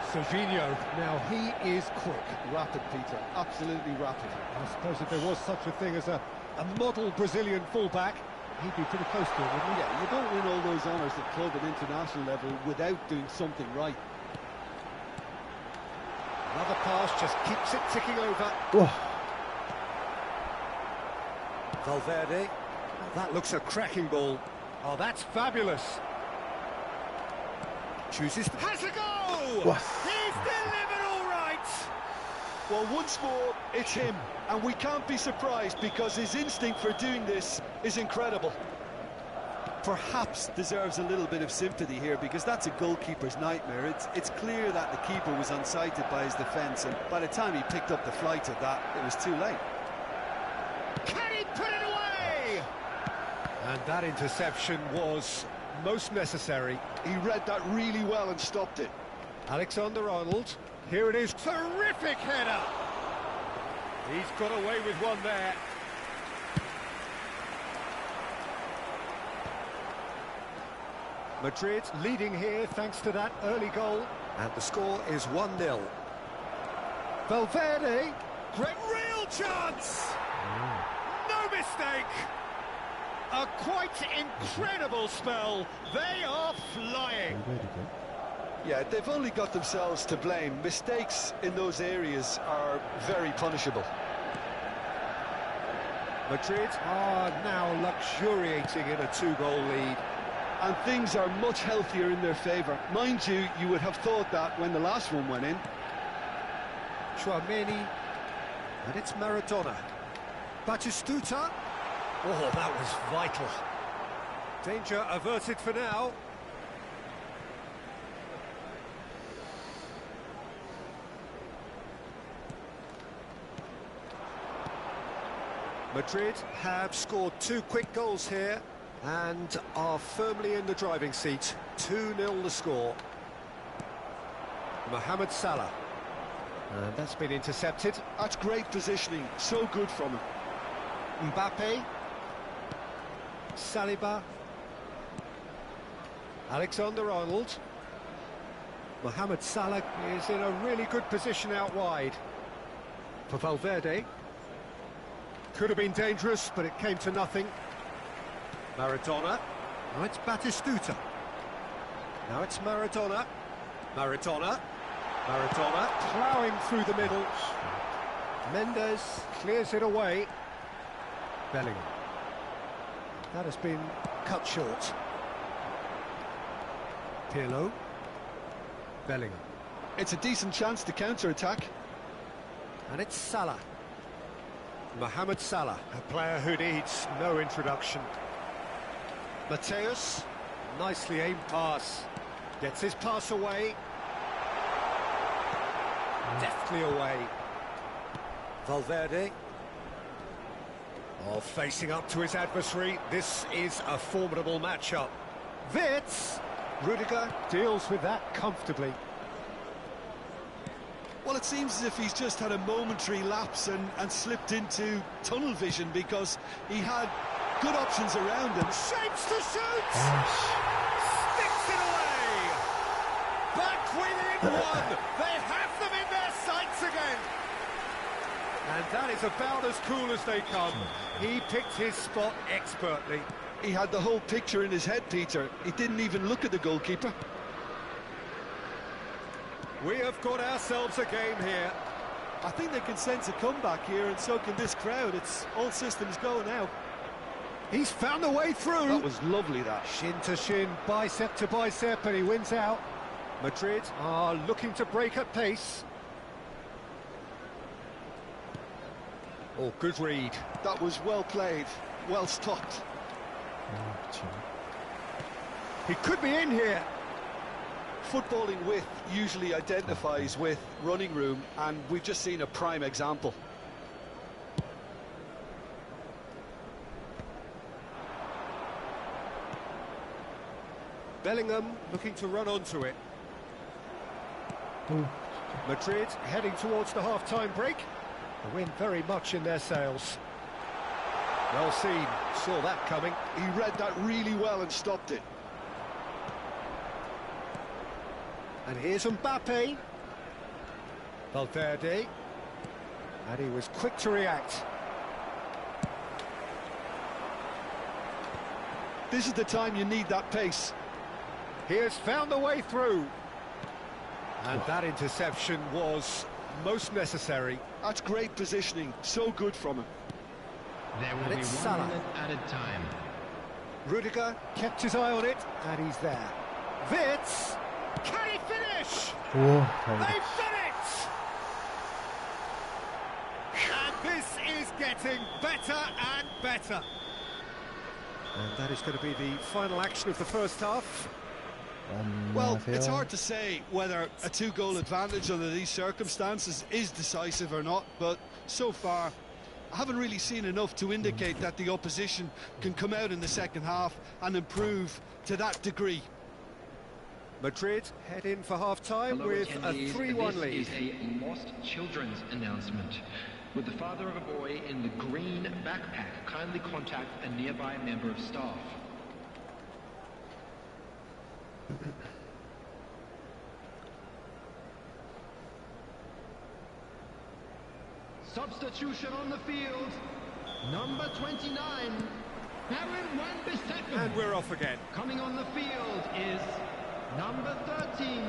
Serginho, now he is quick. Rapid, Peter, absolutely rapid. I suppose if there was such a thing as a model Brazilian fullback, he'd be pretty close to it, wouldn't he? Yeah, you don't win all those honours at club and international level without doing something right. Another pass just keeps it ticking over. 우와. Valverde. Oh, that looks a cracking ball. Oh, that's fabulous. Chooses... Has a goal! What? He's delivered all right! Well, once more, it's him. And we can't be surprised because his instinct for doing this is incredible. Perhaps deserves a little bit of sympathy here because that's a goalkeeper's nightmare. It's clear that the keeper was unsighted by his defence, and by the time he picked up the flight of that, it was too late. Can he put it away? And that interception was most necessary. He read that really well and stopped it. Alexander-Arnold, here it is, terrific header! He's got away with one there. Madrid leading here thanks to that early goal. And the score is 1-0. Valverde, great real chance! No mistake! A quite incredible spell. They are flying. Yeah, they've only got themselves to blame. Mistakes in those areas are very punishable. Madrid are now luxuriating in a 2-goal lead. And things are much healthier in their favour. Mind you, you would have thought that when the last one went in. Chouameni, and it's Maradona. Batistuta. Oh, that was vital. Danger averted for now. Madrid have scored 2 quick goals here and are firmly in the driving seat. 2-0 the score. Mohamed Salah. And that's been intercepted. That's great positioning, so good from him. Mbappe. Saliba. Alexander-Arnold. Mohamed Salah is in a really good position out wide. For Valverde. Could have been dangerous, but it came to nothing. Maradona. Now it's Batistuta. Now it's Maradona. Maradona. Maradona ploughing through the middle. Mendes clears it away. Bellingham. That has been cut short. Pirlo. Bellingham. It's a decent chance to counter-attack. And it's Salah. Mohamed Salah, a player who needs no introduction. Mateus, nicely aimed pass. Gets his pass away. Deftly away. Valverde. Oh, facing up to his adversary. This is a formidable matchup. Wirtz. Rudiger deals with that comfortably. Well, it seems as if he's just had a momentary lapse and slipped into tunnel vision because he had good options around him. Shapes to shoot! Sticks it away! Back within one! They have them in their sights again! And that is about as cool as they come. He picked his spot expertly. He had the whole picture in his head, Peter. He didn't even look at the goalkeeper. We have got ourselves a game here. I think they can sense a comeback here, and so can this crowd. It's all systems go now. He's found a way through. That was lovely, that. Shin to shin, bicep to bicep, and he wins out. Madrid are looking to break at pace. Oh, good read. That was well played, well stopped. He could be in here. Footballing width usually identifies with running room, and we've just seen a prime example. Bellingham looking to run onto it. Madrid heading towards the half-time break. The wind very much in their sails. Well seen, saw that coming. He read that really well and stopped it. And here's Mbappe. Valverde. And he was quick to react. This is the time you need that pace. He has found a way through. And that interception was most necessary. That's great positioning, so good from him. There will And be it's 1 Salah. minute added time. Rudiger kept his eye on it, and he's there. Wirtz, can he finish? 오, They've 다행이다. done it! And this is getting better and better. And that is going to be the final action of the first half. Well, 안녕하세요. it's hard to say whether a 2-goal advantage under these circumstances is decisive or not, but so far I haven't really seen enough to indicate that the opposition can come out in the second half and improve to that degree. Madrid head in for half-time Hello, with attendees. a 3-1 lead. This is a lost children's announcement. Would the father of a boy in the green backpack kindly contact a nearby member of staff? Substitution on the field. Number 29, Aaron Wan-Bissaka. And we're off again. Coming on the field is number 13,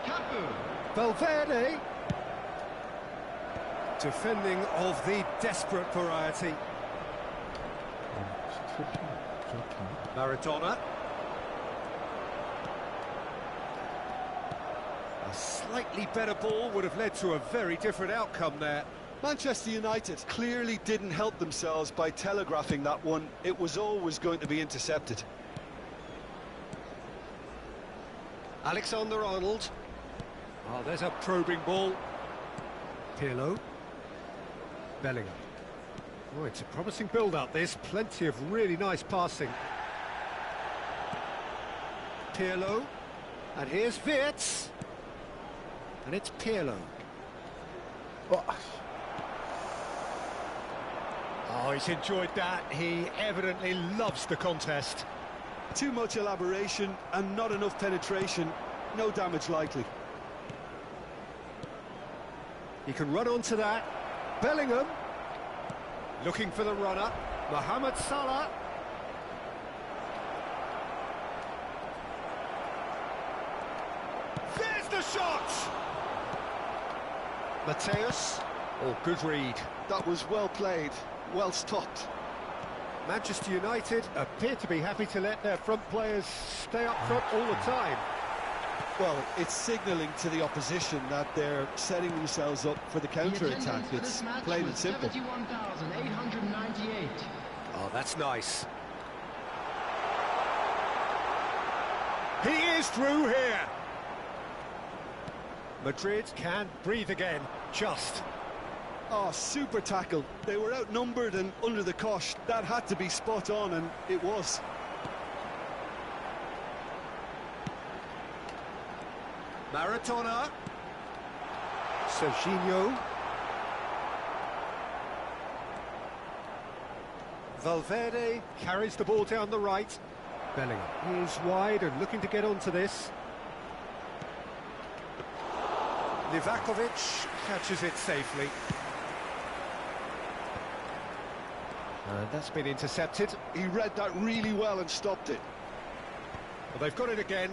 Capu. Valverde. Defending of the desperate variety. Maradona. A slightly better ball would have led to a very different outcome there. Manchester United clearly didn't help themselves by telegraphing that one. It was always going to be intercepted. Alexander-Arnold. Oh, there's a probing ball. Pirlo. Bellingham. Oh, it's a promising build-up, this. Plenty of really nice passing. Pirlo. And here's Wirtz. And it's Pirlo. Oh, he's enjoyed that. He evidently loves the contest. Too much elaboration and not enough penetration. No damage likely. He can run onto that. Bellingham. Looking for the runner. Mohamed Salah. There's the shot! Mateus. Oh, good read. That was well played, well stopped. Manchester United appear to be happy to let their front players stay up front all the time. Well, it's signalling to the opposition that they're setting themselves up for the counter-attack. It's plain and simple. 71,898. Oh, that's nice. He is through here. Madrid can breathe again, just. Oh, super tackle. They were outnumbered and under the cosh. That had to be spot on, and it was. Maradona. Serginho. Valverde carries the ball down the right. Bellingham is wide and looking to get onto this. Livakovic catches it safely. And that's been intercepted. He read that really well and stopped it. Well, they've got it again.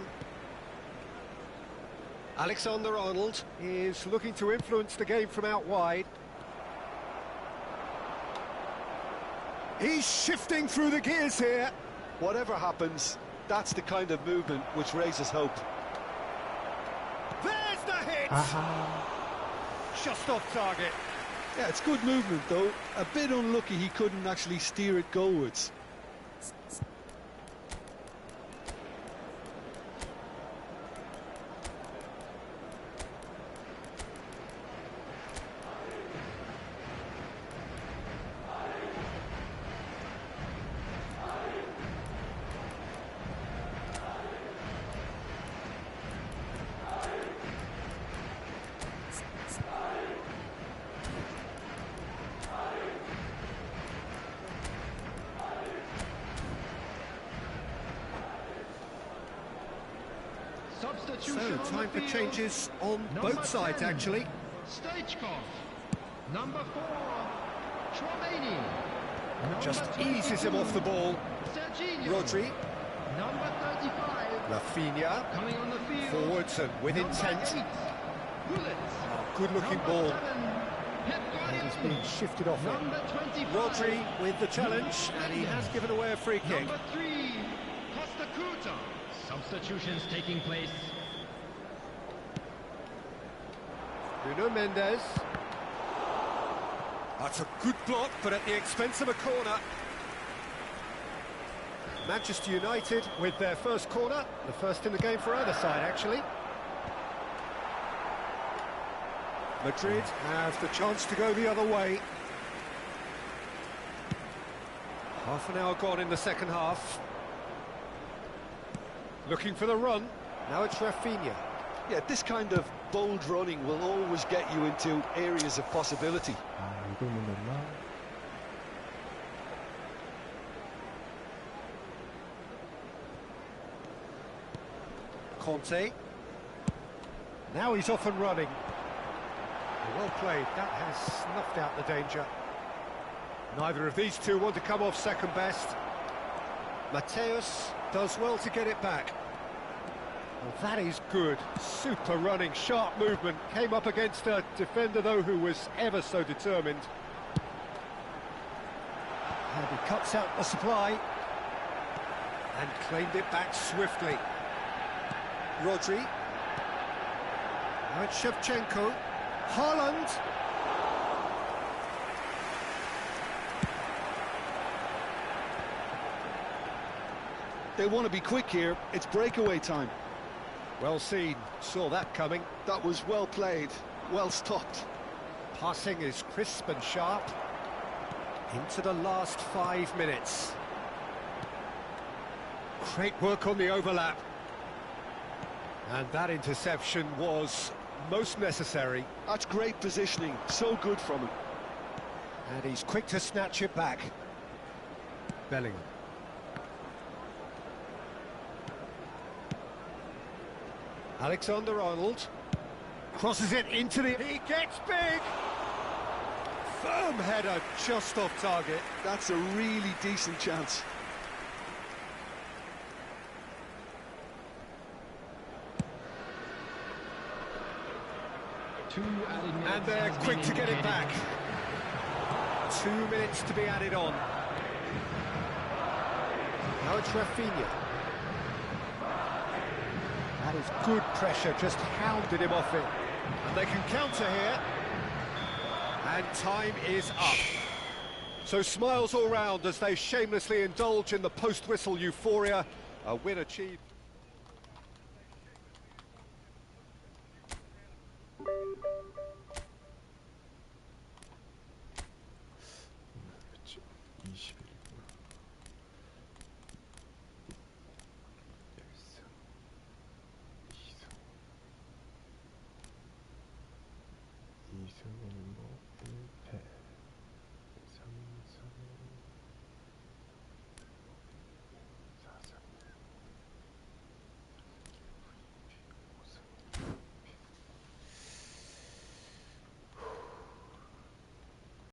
Alexander-Arnold is looking to influence the game from out wide. He's shifting through the gears here. Whatever happens, that's the kind of movement which raises hope. There's the hit! Just off target. Yeah, it's good movement, though. A bit unlucky he couldn't actually steer it goalwards. Substitution So, on time the for field. changes on Number both sides, 10, actually. Stoichkov. Number 4, Chouameni. Just Number eases him off the 22, ball. Serginho. Rodri, Number 35. Rafinha, Coming on the field. forwards and with Number intent. 8, Gullit. Good looking Number ball. 7, And he's being shifted off it. Number 25. Rodri with the challenge, and he has given away a free kick. Number 3, Costa Curta. Substitutions taking place. Nuno Mendes. That's a good block, but at the expense of a corner. Manchester United with their first corner, the first in the game for either side, actually. Madrid have the chance to go the other way. Half an hour gone in the second half. Looking for the run. Now it's Rafinha. Yeah, this kind of bold running will always get you into areas of possibility. 아, 이걸 못 넣나? Conte. Now he's off and running. Well played, that has snuffed out the danger. Neither of these two want to come off second best. Mateus does well to get it back. Well, that is good. Super running, sharp movement. Came up against a defender, though, who was ever so determined. And he cuts out the supply. And claimed it back swiftly. Rodri. Now it's Shevchenko. Haaland. They want to be quick here. It's breakaway time. Well seen. Saw that coming. That was well played, well stopped. Passing is crisp and sharp. Into the last 5 minutes. Great work on the overlap. And that interception was most necessary. That's great positioning, so good from him. And he's quick to snatch it back. Bellingham. Alexander-Arnold. Crosses it into the... He gets big! Firm header just off target. That's a really decent chance. And they're quick to get it back. 2 minutes to be added on. Now it's Rafinha. That is good pressure, just hounded him off it. And they can counter here. And time is up. So smiles all round as they shamelessly indulge in the post-whistle euphoria. A win achieved.